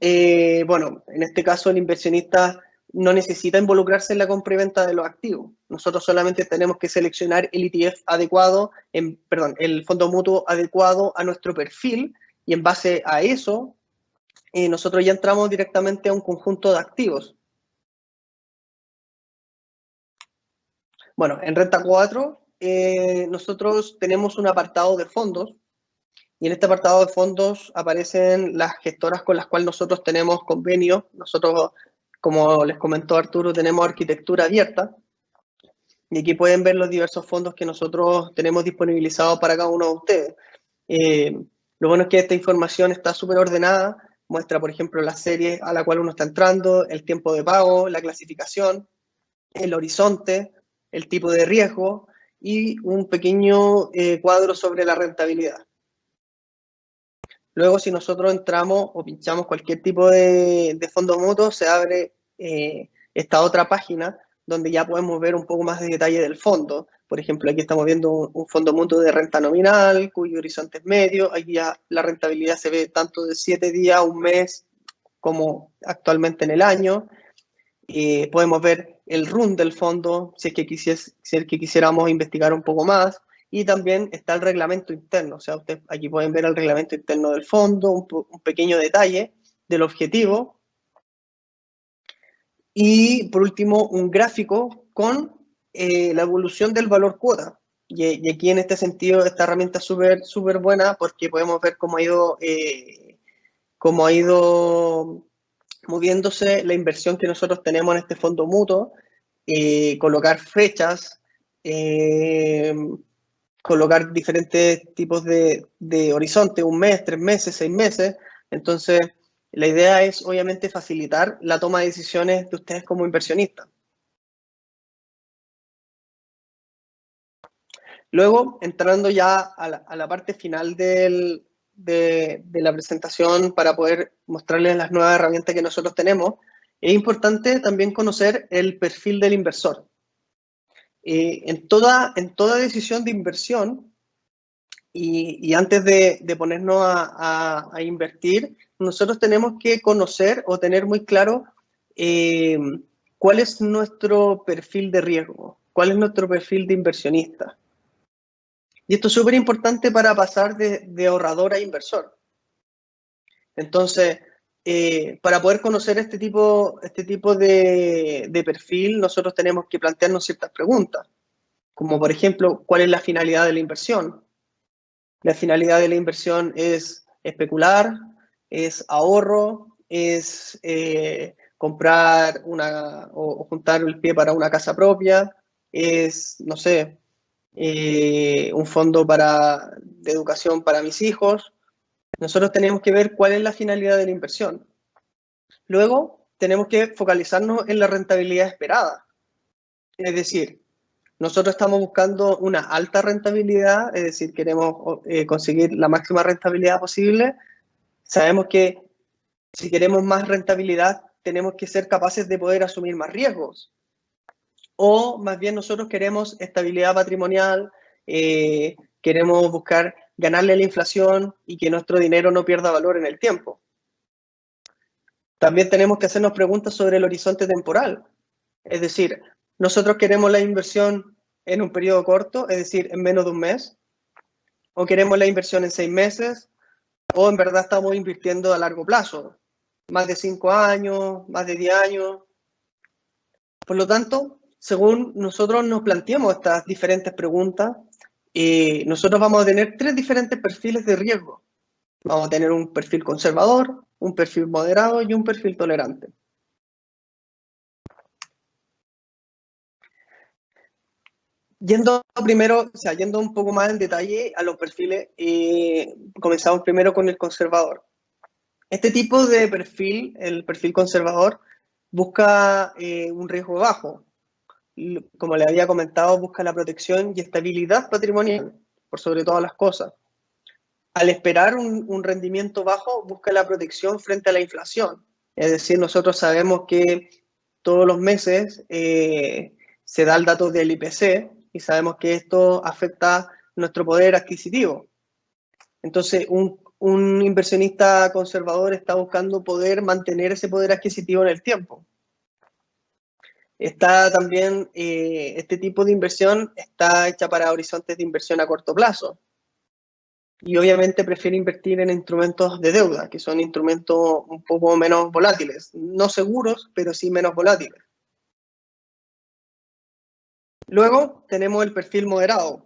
bueno, en este caso el inversionista no necesita involucrarse en la compra y venta de los activos. Nosotros solamente tenemos que seleccionar el ETF adecuado, el fondo mutuo adecuado a nuestro perfil y en base a eso nosotros ya entramos directamente a un conjunto de activos. Bueno, en Renta 4 nosotros tenemos un apartado de fondos, y en este apartado de fondos aparecen las gestoras con las cuales nosotros tenemos convenio. Nosotros, como les comentó Arturo, tenemos arquitectura abierta, y aquí pueden ver los diversos fondos que nosotros tenemos disponibilizados para cada uno de ustedes. Lo bueno es que esta información está súper ordenada, muestra, por ejemplo, la serie a la cual uno está entrando, el tiempo de pago, la clasificación, el horizonte, el tipo de riesgo y un pequeño cuadro sobre la rentabilidad. Luego, si nosotros entramos o pinchamos cualquier tipo de fondo mutuo, se abre esta otra página donde ya podemos ver un poco más de detalle del fondo. Por ejemplo, aquí estamos viendo un fondo mutuo de renta nominal, cuyo horizonte es medio. Aquí ya la rentabilidad se ve tanto de 7 días, un mes, como actualmente en el año. Podemos ver el RUN del fondo, si es que quisiéramos investigar un poco más. Y también está el reglamento interno. O sea, ustedes aquí pueden ver el reglamento interno del fondo, un pequeño detalle del objetivo. Y por último, un gráfico con la evolución del valor cuota. Y aquí en este sentido, esta herramienta es súper buena porque podemos ver cómo ha ido moviéndose la inversión que nosotros tenemos en este fondo mutuo, colocar fechas, colocar diferentes tipos de horizonte, 1 mes, 3 meses, 6 meses. Entonces, la idea es obviamente facilitar la toma de decisiones de ustedes como inversionistas. Luego, entrando ya a la parte final de la presentación para poder mostrarles las nuevas herramientas que nosotros tenemos, es importante también conocer el perfil del inversor. En toda decisión de inversión, y antes de ponernos a invertir, nosotros tenemos que conocer o tener muy claro cuál es nuestro perfil de riesgo, cuál es nuestro perfil de inversionista. Y esto es súper importante para pasar de ahorrador a inversor. Entonces, para poder conocer este tipo de perfil, nosotros tenemos que plantearnos ciertas preguntas, como por ejemplo, ¿cuál es la finalidad de la inversión? La finalidad de la inversión es especular, es ahorro, es comprar o juntar el pie para una casa propia, es, no sé, un fondo de educación para mis hijos. Nosotros tenemos que ver cuál es la finalidad de la inversión. Luego, tenemos que focalizarnos en la rentabilidad esperada. Es decir, nosotros estamos buscando una alta rentabilidad, es decir, queremos conseguir la máxima rentabilidad posible. Sabemos que si queremos más rentabilidad, tenemos que ser capaces de poder asumir más riesgos. O más bien nosotros queremos estabilidad patrimonial, queremos buscar ganarle a la inflación y que nuestro dinero no pierda valor en el tiempo. También tenemos que hacernos preguntas sobre el horizonte temporal. Es decir, nosotros queremos la inversión en un periodo corto, es decir, en menos de un mes, o queremos la inversión en 6 meses, o en verdad estamos invirtiendo a largo plazo, más de 5 años, más de 10 años. Por lo tanto, según nosotros nos planteamos estas diferentes preguntas, nosotros vamos a tener 3 diferentes perfiles de riesgo. Vamos a tener un perfil conservador, un perfil moderado y un perfil tolerante. Yendo un poco más en detalle a los perfiles, comenzamos primero con el conservador. Este tipo de perfil, el perfil conservador, busca un riesgo bajo. Como le había comentado, busca la protección y estabilidad patrimonial, por sobre todas las cosas. Al esperar un rendimiento bajo, busca la protección frente a la inflación. Es decir, nosotros sabemos que todos los meses se da el dato del IPC y sabemos que esto afecta nuestro poder adquisitivo. Entonces, un inversionista conservador está buscando poder mantener ese poder adquisitivo en el tiempo. Está también, este tipo de inversión está hecha para horizontes de inversión a corto plazo. Y obviamente prefiere invertir en instrumentos de deuda, que son instrumentos un poco menos volátiles. No seguros, pero sí menos volátiles. Luego tenemos el perfil moderado.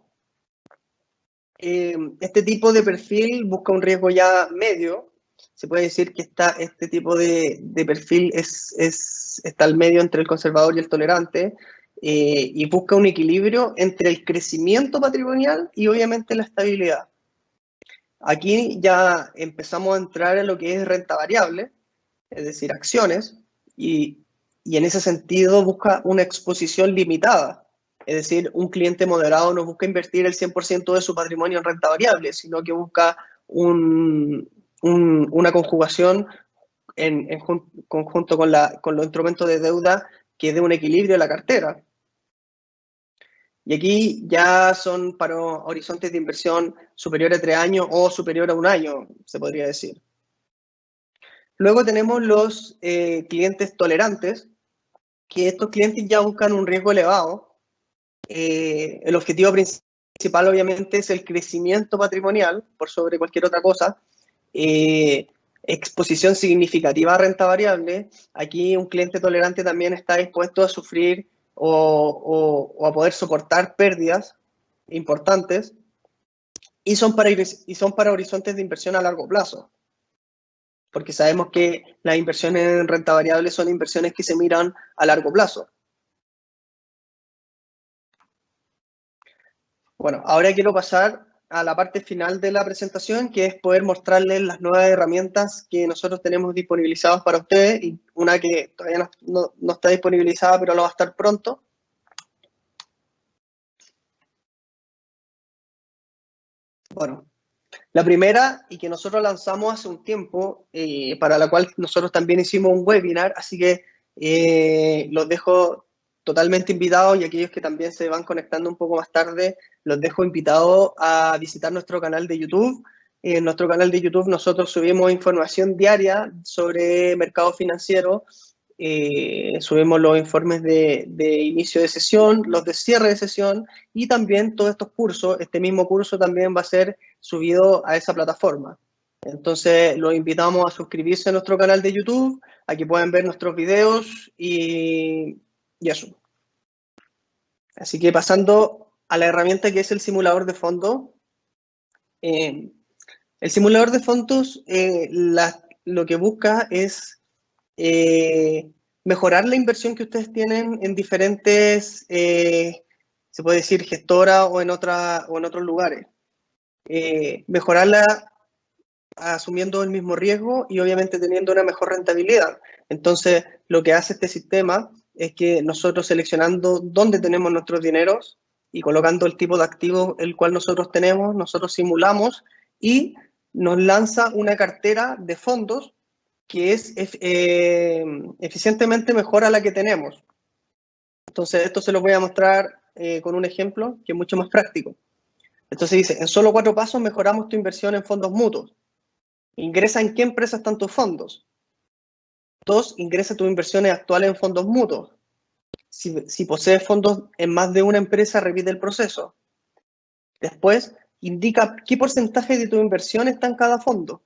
Este tipo de perfil busca un riesgo ya medio. Se puede decir que este tipo de perfil está al medio entre el conservador y el tolerante, y busca un equilibrio entre el crecimiento patrimonial y obviamente la estabilidad. Aquí ya empezamos a entrar en lo que es renta variable, es decir, acciones, y en ese sentido busca una exposición limitada. Es decir, un cliente moderado no busca invertir el 100% de su patrimonio en renta variable, sino que busca una conjugación en conjunto con los instrumentos de deuda que dé un equilibrio a la cartera. Y aquí ya son para horizontes de inversión superiores a 3 años o superior a 1 año, se podría decir. Luego tenemos los clientes tolerantes, que estos clientes ya buscan un riesgo elevado. El objetivo principal obviamente es el crecimiento patrimonial por sobre cualquier otra cosa. Exposición significativa a renta variable. Aquí un cliente tolerante también está dispuesto a sufrir o a poder soportar pérdidas importantes, y son para horizontes de inversión a largo plazo, porque sabemos que las inversiones en renta variable son inversiones que se miran a largo plazo. Bueno, ahora quiero pasar a la parte final de la presentación, que es poder mostrarles las nuevas herramientas que nosotros tenemos disponibilizadas para ustedes, y una que todavía no está disponibilizada, pero lo va a estar pronto. Bueno, la primera, y que nosotros lanzamos hace un tiempo, para la cual nosotros también hicimos un webinar, así que los dejo totalmente invitados, y aquellos que también se van conectando un poco más tarde, los dejo invitados a visitar nuestro canal de YouTube. En nuestro canal de YouTube nosotros subimos información diaria sobre mercado financiero. Subimos los informes de inicio de sesión, los de cierre de sesión, y también todos estos cursos. Este mismo curso también va a ser subido a esa plataforma. Entonces los invitamos a suscribirse a nuestro canal de YouTube, a que puedan ver nuestros videos y eso. Así que pasando a la herramienta que es el simulador de fondos. El simulador de fondos lo que busca es mejorar la inversión que ustedes tienen en diferentes, se puede decir, gestoras o en otros lugares. Mejorarla asumiendo el mismo riesgo y obviamente teniendo una mejor rentabilidad. Entonces, lo que hace este sistema es que nosotros, seleccionando dónde tenemos nuestros dineros y colocando el tipo de activo el cual nosotros tenemos, nosotros simulamos y nos lanza una cartera de fondos que es eficientemente mejor a la que tenemos. Entonces, esto se lo voy a mostrar con un ejemplo que es mucho más práctico. Entonces dice, en solo 4 pasos mejoramos tu inversión en fondos mutuos. Ingresa en qué empresa están tus fondos. 2, ingresa tus inversiones actuales en fondos mutuos. Si posees fondos en más de una empresa, repite el proceso. Después, indica qué porcentaje de tu inversión está en cada fondo.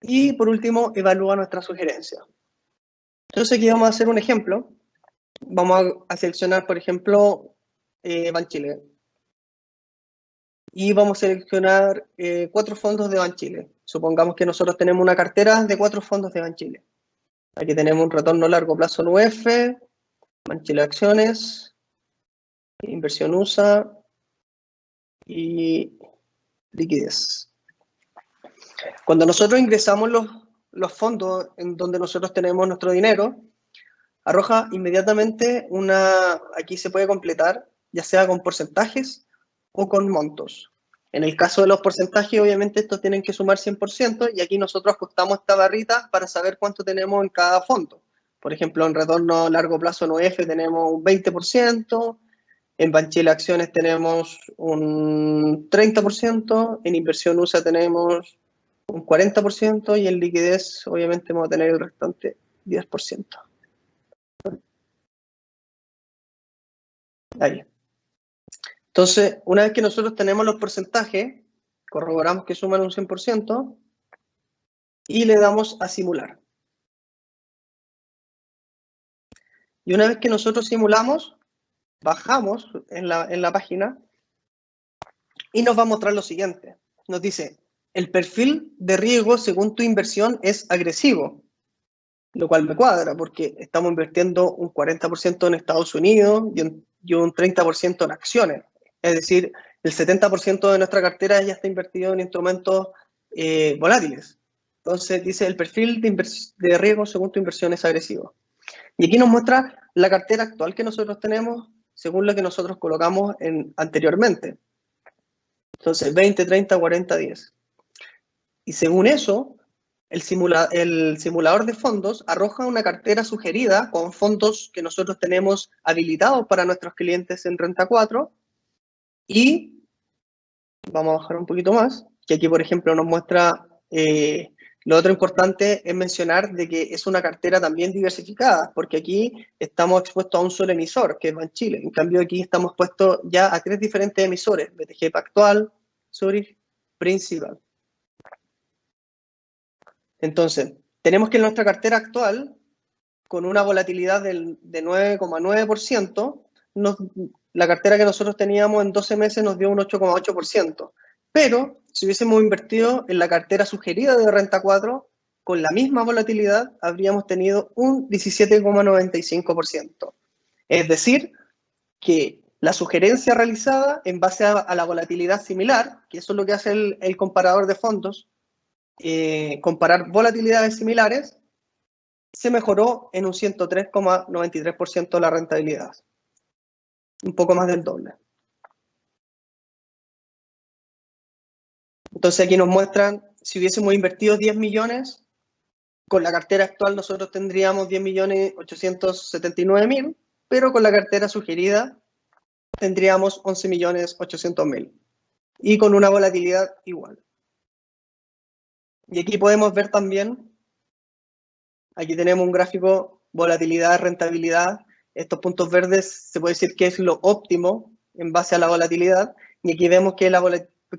Y por último, evalúa nuestra sugerencia. Entonces aquí vamos a hacer un ejemplo. Vamos a seleccionar, por ejemplo, Banchile. Y vamos a seleccionar 4 fondos de Banchile. Supongamos que nosotros tenemos una cartera de 4 fondos de Banchile. Aquí tenemos un retorno a largo plazo en UF, Banchile Acciones, Inversión USA y liquidez. Cuando nosotros ingresamos los fondos en donde nosotros tenemos nuestro dinero, arroja inmediatamente aquí se puede completar, ya sea con porcentajes o con montos. En el caso de los porcentajes, obviamente estos tienen que sumar 100%, y aquí nosotros ajustamos esta barrita para saber cuánto tenemos en cada fondo. Por ejemplo, en retorno a largo plazo en UF tenemos un 20%, en Banchile Acciones tenemos un 30%, en Inversión USA tenemos un 40%, y en liquidez obviamente vamos a tener el restante 10%. Ahí. Entonces, una vez que nosotros tenemos los porcentajes, corroboramos que suman un 100% y le damos a simular. Y una vez que nosotros simulamos, bajamos en la página y nos va a mostrar lo siguiente. Nos dice, el perfil de riesgo según tu inversión es agresivo, lo cual me cuadra porque estamos invirtiendo un 40% en Estados Unidos y un 30% en acciones. Es decir, el 70% de nuestra cartera ya está invertido en instrumentos volátiles. Entonces dice, el perfil de riesgo según tu inversión es agresivo. Y aquí nos muestra la cartera actual que nosotros tenemos según lo que nosotros colocamos anteriormente. Entonces, 20, 30, 40, 10. Y según eso, el simulador de fondos arroja una cartera sugerida con fondos que nosotros tenemos habilitados para nuestros clientes en Renta 4. Y vamos a bajar un poquito más, que aquí, por ejemplo, nos muestra... lo otro importante es mencionar de que es una cartera también diversificada, porque aquí estamos expuestos a un solo emisor, que es Banchile. En cambio, aquí estamos expuestos ya a 3 diferentes emisores, BTG Pactual, Zurich, Principal. Entonces, tenemos que en nuestra cartera actual, con una volatilidad de 9,9%, la cartera que nosotros teníamos en 12 meses nos dio un 8,8%. Pero si hubiésemos invertido en la cartera sugerida de Renta 4, con la misma volatilidad habríamos tenido un 17,95%. Es decir, que la sugerencia realizada en base a la volatilidad similar, que eso es lo que hace el comparador de fondos, comparar volatilidades similares, se mejoró en un 103,93% la rentabilidad. Un poco más del doble. Entonces aquí nos muestran, si hubiésemos invertido 10 millones, con la cartera actual nosotros tendríamos 10.879.000, pero con la cartera sugerida tendríamos 11.800.000. Y con una volatilidad igual. Y aquí podemos ver también, aquí tenemos un gráfico volatilidad, rentabilidad. Estos puntos verdes se puede decir que es lo óptimo en base a la volatilidad. Y aquí vemos que,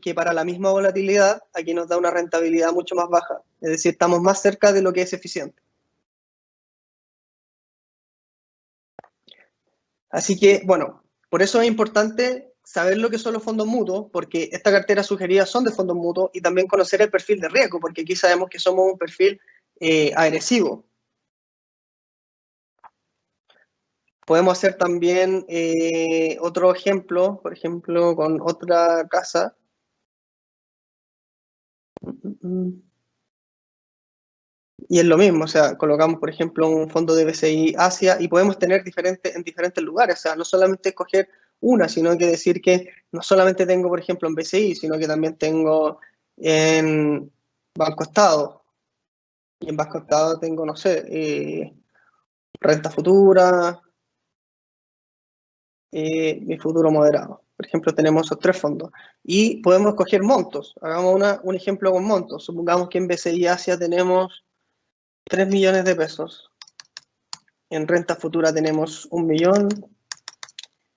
que para la misma volatilidad, aquí nos da una rentabilidad mucho más baja. Es decir, estamos más cerca de lo que es eficiente. Así que, bueno, por eso es importante saber lo que son los fondos mutuos, porque esta cartera sugerida son de fondos mutuos, y también conocer el perfil de riesgo, porque aquí sabemos que somos un perfil agresivo. Podemos hacer también otro ejemplo, por ejemplo, con otra casa. Y es lo mismo, o sea, colocamos, por ejemplo, un fondo de BCI Asia y podemos tener en diferentes lugares, o sea, no solamente escoger una, sino que decir que no solamente tengo, por ejemplo, en BCI, sino que también tengo en Banco Estado. Y en Banco Estado tengo, no sé, renta futura, mi futuro moderado. Por ejemplo, tenemos esos 3 fondos. Y podemos escoger montos. Hagamos un ejemplo con montos. Supongamos que en BCI Asia tenemos 3 millones de pesos. En renta futura tenemos 1 millón.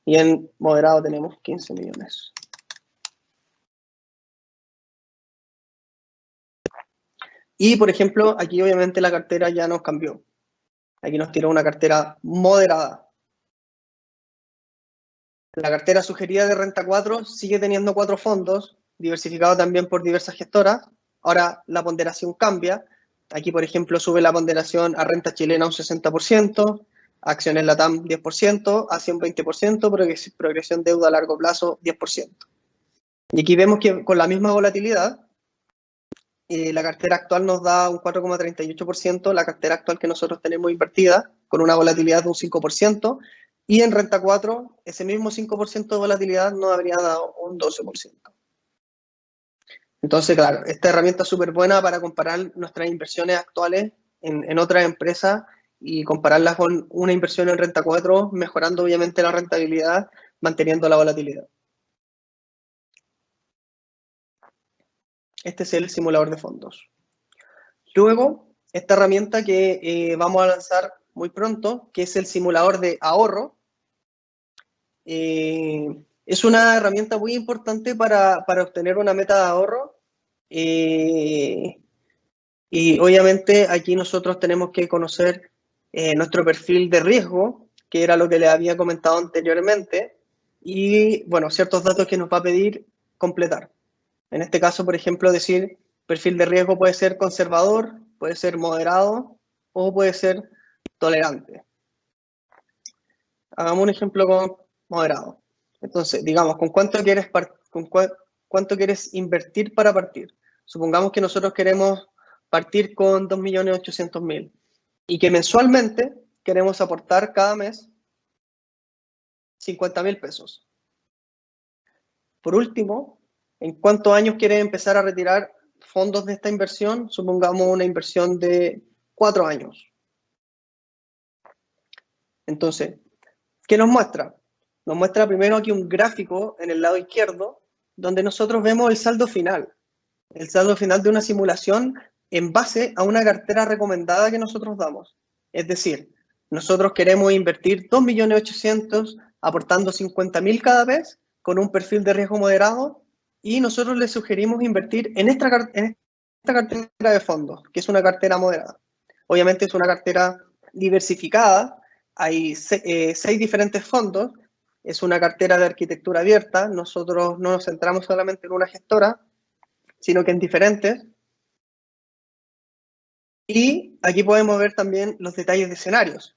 Y en moderado tenemos 15 millones. Y, por ejemplo, aquí obviamente la cartera ya nos cambió. Aquí nos tiró una cartera moderada. La cartera sugerida de Renta 4 sigue teniendo 4 fondos, diversificados también por diversas gestoras. Ahora la ponderación cambia. Aquí, por ejemplo, sube la ponderación a renta chilena un 60%, acciones LATAM 10%, Asia un 20%, progresión deuda a largo plazo 10%. Y aquí vemos que con la misma volatilidad, la cartera actual nos da un 4,38%, la cartera actual que nosotros tenemos invertida, con una volatilidad de un 5%, y en Renta 4, ese mismo 5% de volatilidad nos habría dado un 12%. Entonces, claro, esta herramienta es súper buena para comparar nuestras inversiones actuales en otras empresas y compararlas con una inversión en Renta 4, mejorando obviamente la rentabilidad, manteniendo la volatilidad. Este es el simulador de fondos. Luego, esta herramienta que vamos a lanzar muy pronto, que es el simulador de ahorro, es una herramienta muy importante para obtener una meta de ahorro. Y obviamente aquí nosotros tenemos que conocer nuestro perfil de riesgo, que era lo que les había comentado anteriormente, y, bueno, ciertos datos que nos va a pedir completar. En este caso, por ejemplo, decir perfil de riesgo puede ser conservador, puede ser moderado o puede ser tolerante. Hagamos un ejemplo con moderado. Entonces, digamos, cuánto quieres invertir para partir? Supongamos que nosotros queremos partir con 2.800.000 y que mensualmente queremos aportar cada mes 50.000 pesos. Por último, ¿en cuántos años quieres empezar a retirar fondos de esta inversión? Supongamos una inversión de 4 años. Entonces, ¿qué nos muestra? Nos muestra primero aquí un gráfico en el lado izquierdo, donde nosotros vemos el saldo final de una simulación en base a una cartera recomendada que nosotros damos. Es decir, nosotros queremos invertir 2.800.000 aportando 50.000 cada vez con un perfil de riesgo moderado y nosotros les sugerimos invertir en esta cartera de fondos, que es una cartera moderada. Obviamente es una cartera diversificada, hay 6 diferentes fondos, es una cartera de arquitectura abierta, nosotros no nos centramos solamente en una gestora, sino que en diferentes. Y aquí podemos ver también los detalles de escenarios.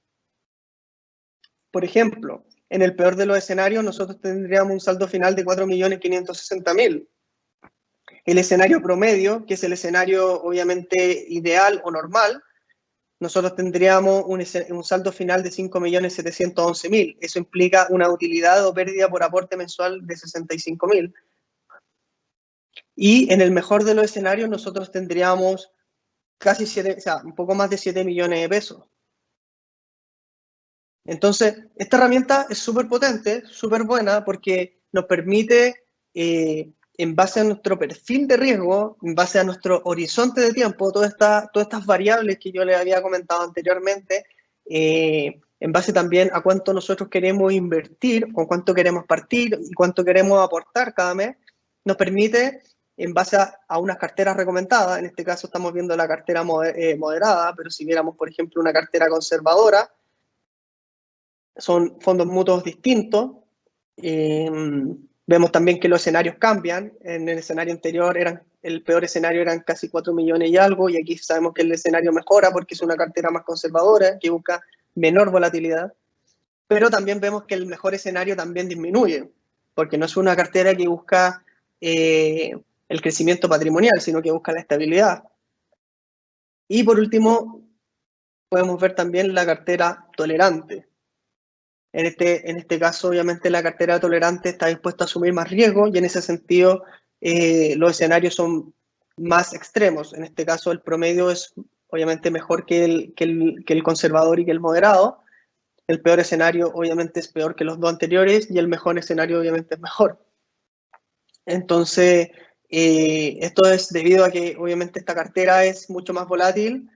Por ejemplo, en el peor de los escenarios, nosotros tendríamos un saldo final de 4.560.000. El escenario promedio, que es el escenario obviamente ideal o normal, nosotros tendríamos un saldo final de 5.711.000. Eso implica una utilidad o pérdida por aporte mensual de 65.000. Y en el mejor de los escenarios, nosotros tendríamos casi un poco más de 7 millones de pesos. Entonces, esta herramienta es súper potente, súper buena, porque nos permite, en base a nuestro perfil de riesgo, en base a nuestro horizonte de tiempo, todas estas variables que yo les había comentado anteriormente, en base también a cuánto nosotros queremos invertir, con cuánto queremos partir y cuánto queremos aportar cada mes, nos permite, en base a unas carteras recomendadas, en este caso estamos viendo la cartera moderada, pero si viéramos, por ejemplo, una cartera conservadora, son fondos mutuos distintos. Vemos también que los escenarios cambian. En el escenario anterior, el peor escenario eran casi 4 millones y algo, y aquí sabemos que el escenario mejora porque es una cartera más conservadora, que busca menor volatilidad. Pero también vemos que el mejor escenario también disminuye, porque no es una cartera que busca el crecimiento patrimonial, sino que busca la estabilidad. Y por último, podemos ver también la cartera tolerante. En este caso, obviamente, la cartera tolerante está dispuesta a asumir más riesgo y en ese sentido los escenarios son más extremos. En este caso, el promedio es obviamente mejor que el conservador y que el moderado. El peor escenario, obviamente, es peor que los dos anteriores y el mejor escenario, obviamente, es mejor. Entonces, esto es debido a que, obviamente, esta cartera es mucho más volátil.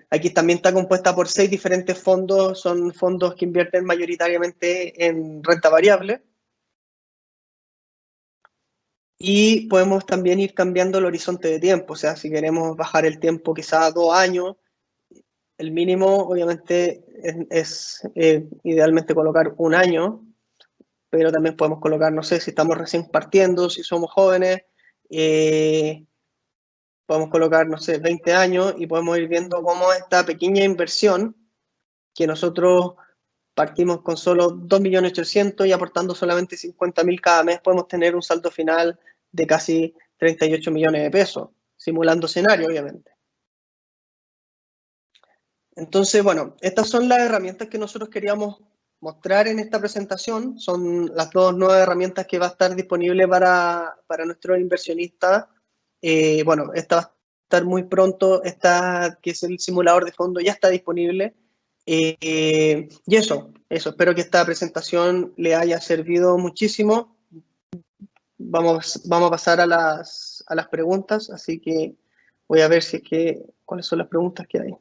Aquí también está compuesta por 6 diferentes fondos, son fondos que invierten mayoritariamente en renta variable. Y podemos también ir cambiando el horizonte de tiempo, o sea, si queremos bajar el tiempo quizá a 2 años, el mínimo obviamente es idealmente colocar 1 año, pero también podemos colocar, no sé, si estamos recién partiendo, si somos jóvenes, podemos colocar, no sé, 20 años y podemos ir viendo cómo esta pequeña inversión que nosotros partimos con solo 2.800.000 y aportando solamente 50.000 cada mes, podemos tener un saldo final de casi 38 millones de pesos, simulando escenario, obviamente. Entonces, bueno, estas son las herramientas que nosotros queríamos mostrar en esta presentación. Son las 2 nuevas herramientas que va a estar disponible para nuestros inversionistas. Bueno, esta va a estar muy pronto, esta que es el simulador de fondo ya está disponible. Y eso, espero que esta presentación le haya servido muchísimo. Vamos a pasar a las preguntas, así que voy a ver cuáles son las preguntas que hay.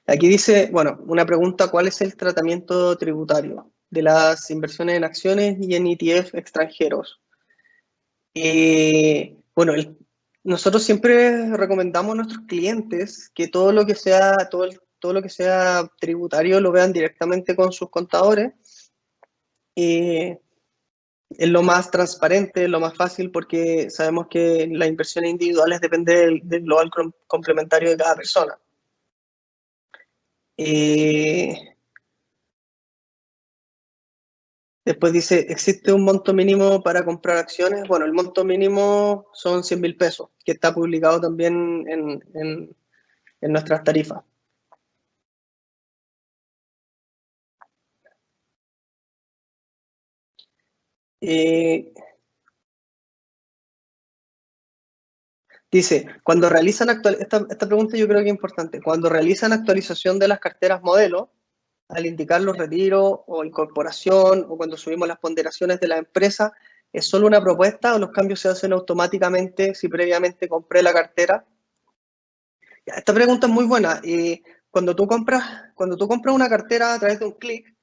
Aquí dice, bueno, una pregunta, ¿cuál es el tratamiento tributario? de las inversiones en acciones y en ETF extranjeros. Bueno, nosotros siempre recomendamos a nuestros clientes que todo lo que sea, todo lo que sea tributario lo vean directamente con sus contadores. Es lo más transparente, lo más fácil, porque sabemos que las inversiones individuales dependen del global complementario de cada persona. Después dice, ¿existe un monto mínimo para comprar acciones? Bueno, el monto mínimo son 100.000 pesos, que está publicado también en nuestras tarifas. Dice, cuando realizan esta pregunta yo creo que es importante, cuando realizan actualización de las carteras modelo, al indicar los retiros o incorporación o cuando subimos las ponderaciones de la empresa, ¿es solo una propuesta o los cambios se hacen automáticamente si previamente compré la cartera? Esta pregunta es muy buena. Cuando tú compras una cartera a través de un clic,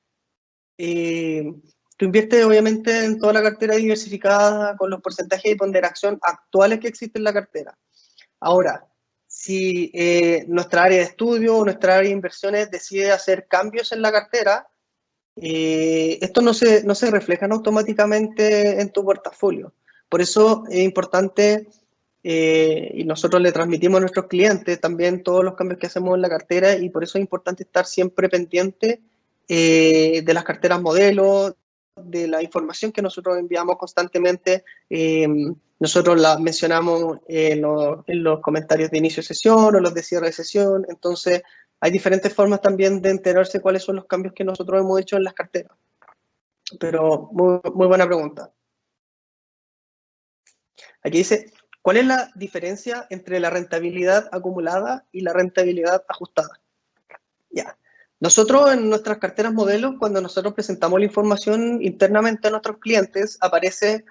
tú inviertes obviamente en toda la cartera diversificada con los porcentajes de ponderación actuales que existen en la cartera. Ahora, si nuestra área de estudio o nuestra área de inversiones decide hacer cambios en la cartera, esto no se reflejan automáticamente en tu portafolio. Por eso es importante, y nosotros le transmitimos a nuestros clientes también todos los cambios que hacemos en la cartera, y por eso es importante estar siempre pendiente de las carteras modelo, de la información que nosotros enviamos constantemente. Nosotros la mencionamos en los comentarios de inicio de sesión o los de cierre de sesión. Entonces, hay diferentes formas también de enterarse cuáles son los cambios que nosotros hemos hecho en las carteras. Pero muy, muy buena pregunta. Aquí dice, ¿cuál es la diferencia entre la rentabilidad acumulada y la rentabilidad ajustada? Ya. Nosotros en nuestras carteras modelos, cuando nosotros presentamos la información internamente a nuestros clientes, aparece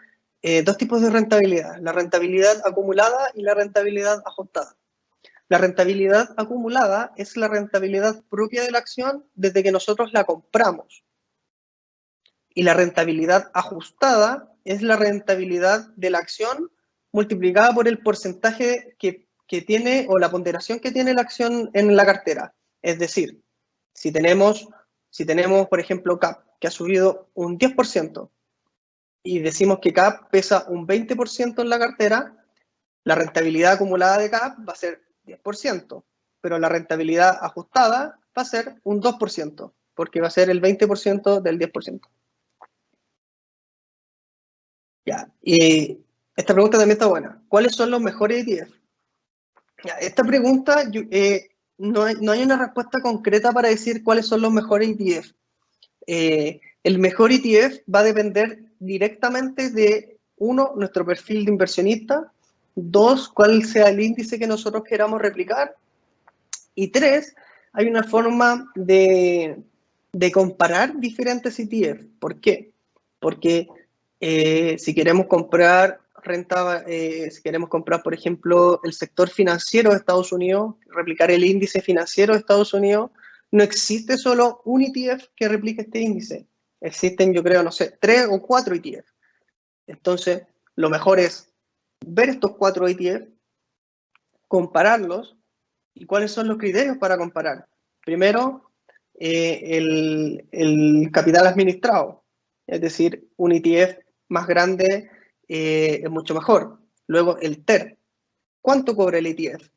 dos tipos de rentabilidad, la rentabilidad acumulada y la rentabilidad ajustada. La rentabilidad acumulada es la rentabilidad propia de la acción desde que nosotros la compramos. Y la rentabilidad ajustada es la rentabilidad de la acción multiplicada por el porcentaje que tiene o la ponderación que tiene la acción en la cartera. Es decir, si tenemos, por ejemplo, CAP, que ha subido un 10%, y decimos que CAP pesa un 20% en la cartera, la rentabilidad acumulada de CAP va a ser 10%, pero la rentabilidad ajustada va a ser un 2%, porque va a ser el 20% del 10%. Ya, y esta pregunta también está buena. ¿Cuáles son los mejores ETF? Ya, esta pregunta, no hay una respuesta concreta para decir cuáles son los mejores ETF. El mejor ETF va a depender directamente de, uno, nuestro perfil de inversionista, dos, cuál sea el índice que nosotros queramos replicar, y tres, hay una forma de comparar diferentes ETF. ¿Por qué? Porque si queremos comprar si queremos comprar, por ejemplo, el sector financiero de Estados Unidos, replicar el índice financiero de Estados Unidos, no existe solo un ETF que replique este índice. Existen, yo creo, no sé, 3 o 4 ETF. Entonces, lo mejor es ver estos 4 ETF, compararlos, y cuáles son los criterios para comparar. Primero, el capital administrado, es decir, un ETF más grande es mucho mejor. Luego, el TER. ¿Cuánto cobra el ETF?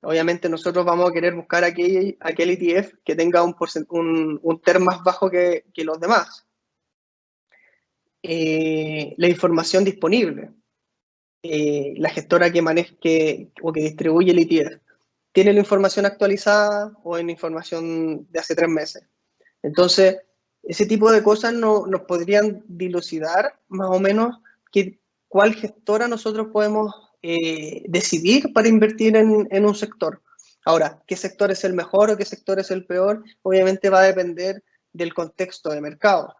Obviamente nosotros vamos a querer buscar aquel ETF que tenga un TER más bajo que los demás. La información disponible. La gestora que maneja o que distribuye el ETF. ¿Tiene la información actualizada o en información de hace 3 meses? Entonces, ese tipo de cosas nos podrían dilucidar más o menos cuál gestora nosotros podemos decidir para invertir en un sector. Ahora, ¿qué sector es el mejor o qué sector es el peor? Obviamente va a depender del contexto de mercado.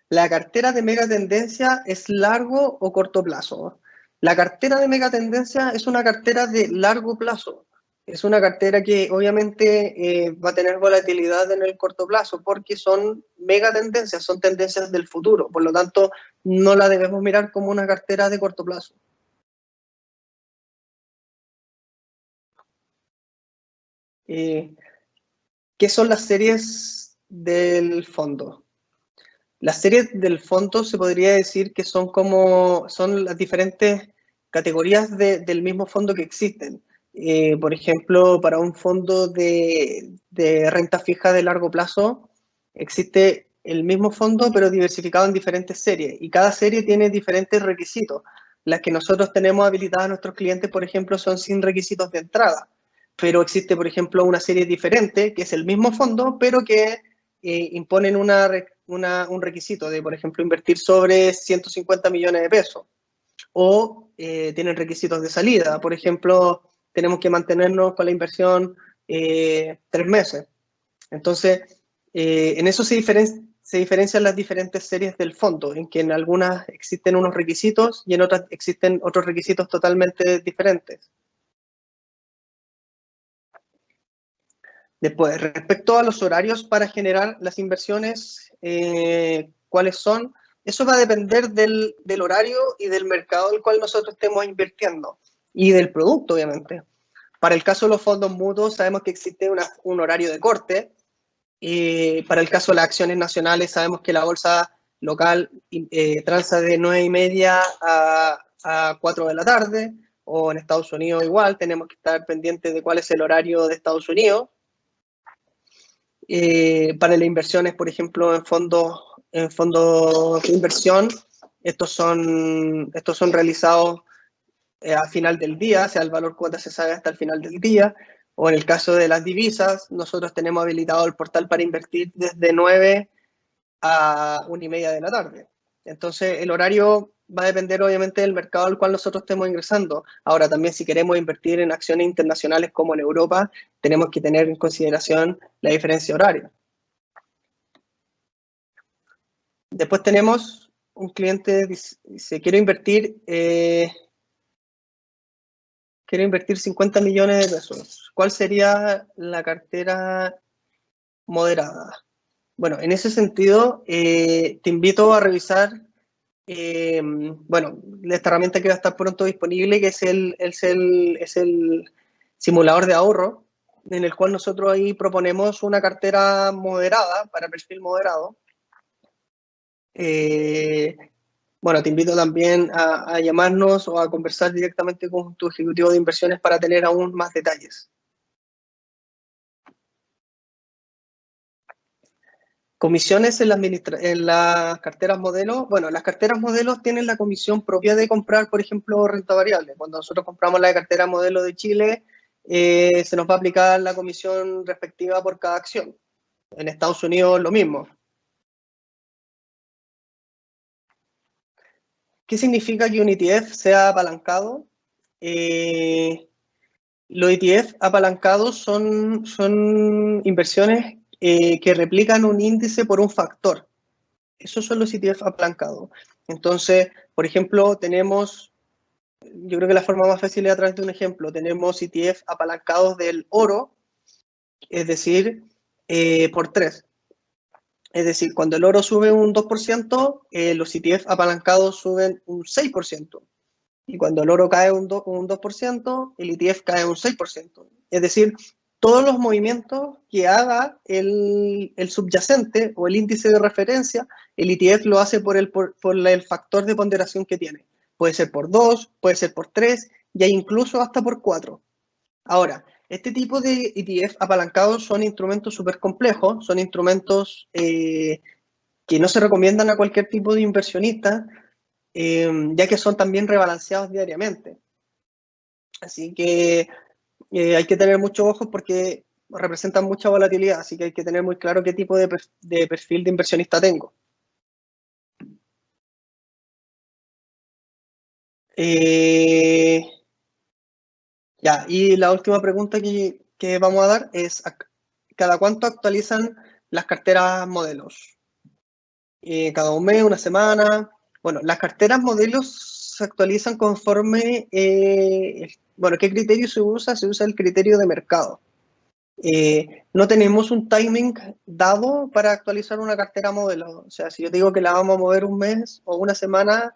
¿La cartera de megatendencia es largo o corto plazo? La cartera de megatendencia es una cartera de largo plazo. Es una cartera que obviamente va a tener volatilidad en el corto plazo porque son mega tendencias, son tendencias del futuro. Por lo tanto, no la debemos mirar como una cartera de corto plazo. ¿Qué son las series del fondo? Las series del fondo se podría decir que son las diferentes categorías del mismo fondo que existen. Por ejemplo, para un fondo de renta fija de largo plazo, existe el mismo fondo pero diversificado en diferentes series y cada serie tiene diferentes requisitos. Las que nosotros tenemos habilitadas a nuestros clientes, por ejemplo, son sin requisitos de entrada, pero existe, por ejemplo, una serie diferente que es el mismo fondo pero que imponen un requisito de, por ejemplo, invertir sobre 150 millones de pesos o tienen requisitos de salida. Por ejemplo, tenemos que mantenernos con la inversión 3 meses. Entonces, en eso se diferencian las diferentes series del fondo, en que en algunas existen unos requisitos y en otras existen otros requisitos totalmente diferentes. Después, respecto a los horarios para generar las inversiones, ¿cuáles son? Eso va a depender del horario y del mercado al cual nosotros estemos invirtiendo y del producto, obviamente. Para el caso de los fondos mutuos, sabemos que existe un horario de corte. Para el caso de las acciones nacionales, sabemos que la bolsa local transa de 9:30 a 4 de la tarde, o en Estados Unidos igual, tenemos que estar pendientes de cuál es el horario de Estados Unidos. Para las inversiones, por ejemplo, en fondos de inversión, estos son realizados a final del día, o sea, el valor cuota se sabe hasta el final del día, o en el caso de las divisas, nosotros tenemos habilitado el portal para invertir desde 9 a 1:30 de la tarde. Entonces, el horario va a depender obviamente del mercado al cual nosotros estemos ingresando. Ahora, también si queremos invertir en acciones internacionales como en Europa, tenemos que tener en consideración la diferencia horaria. Después tenemos un cliente que dice, quiero invertir 50 millones de pesos. ¿Cuál sería la cartera moderada? Bueno, en ese sentido, te invito a revisar esta herramienta que va a estar pronto disponible, que es el simulador de ahorro, en el cual nosotros ahí proponemos una cartera moderada, para perfil moderado. Te invito también a llamarnos o a conversar directamente con tu ejecutivo de inversiones para tener aún más detalles. Comisiones en las carteras modelo. Bueno, las carteras modelos tienen la comisión propia de comprar, por ejemplo, renta variable. Cuando nosotros compramos la cartera modelo de Chile, se nos va a aplicar la comisión respectiva por cada acción. En Estados Unidos lo mismo. ¿Qué significa que un ETF sea apalancado? Los ETF apalancados son inversiones que replican un índice por un factor. Esos son los ETF apalancados. Entonces, por ejemplo, yo creo que la forma más fácil es a través de un ejemplo. Tenemos ETF apalancados del oro, es decir, por 3. Es decir, cuando el oro sube un 2%, los ETF apalancados suben un 6%. Y cuando el oro cae un 2%, el ETF cae un 6%. Es decir, todos los movimientos que haga el subyacente o el índice de referencia, el ETF lo hace por el factor de ponderación que tiene. Puede ser por 2, puede ser por 3 y incluso hasta por 4. Ahora, este tipo de ETF apalancados son instrumentos súper complejos, son instrumentos que no se recomiendan a cualquier tipo de inversionista, ya que son también rebalanceados diariamente. Así que hay que tener mucho ojo porque representan mucha volatilidad, así que hay que tener muy claro qué tipo de perfil de inversionista tengo. Y la última pregunta que vamos a dar es, ¿cada cuánto actualizan las carteras modelos? ¿Cada un mes, una semana? Bueno, las carteras modelos se actualizan conforme, bueno, ¿qué criterio se usa? Se usa el criterio de mercado. No tenemos un timing dado para actualizar una cartera modelo. O sea, si yo digo que la vamos a mover un mes o una semana,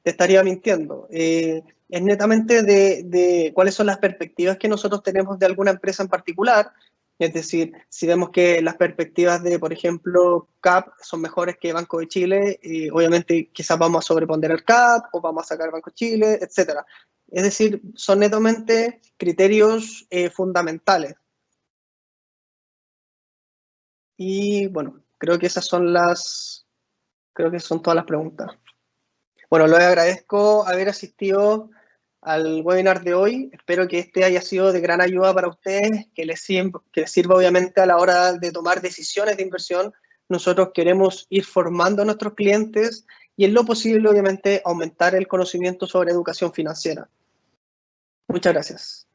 te estaría mintiendo. Es netamente de cuáles son las perspectivas que nosotros tenemos de alguna empresa en particular. Es decir, si vemos que las perspectivas de, por ejemplo, CAP son mejores que Banco de Chile, obviamente quizás vamos a sobreponderar CAP o vamos a sacar Banco de Chile, etc. Es decir, son netamente criterios fundamentales. Y bueno, creo que esas son todas las preguntas. Bueno, les agradezco haber asistido al webinar de hoy. Espero que este haya sido de gran ayuda para ustedes, que les sirva obviamente a la hora de tomar decisiones de inversión. Nosotros queremos ir formando a nuestros clientes y en lo posible, obviamente, aumentar el conocimiento sobre educación financiera. Muchas gracias.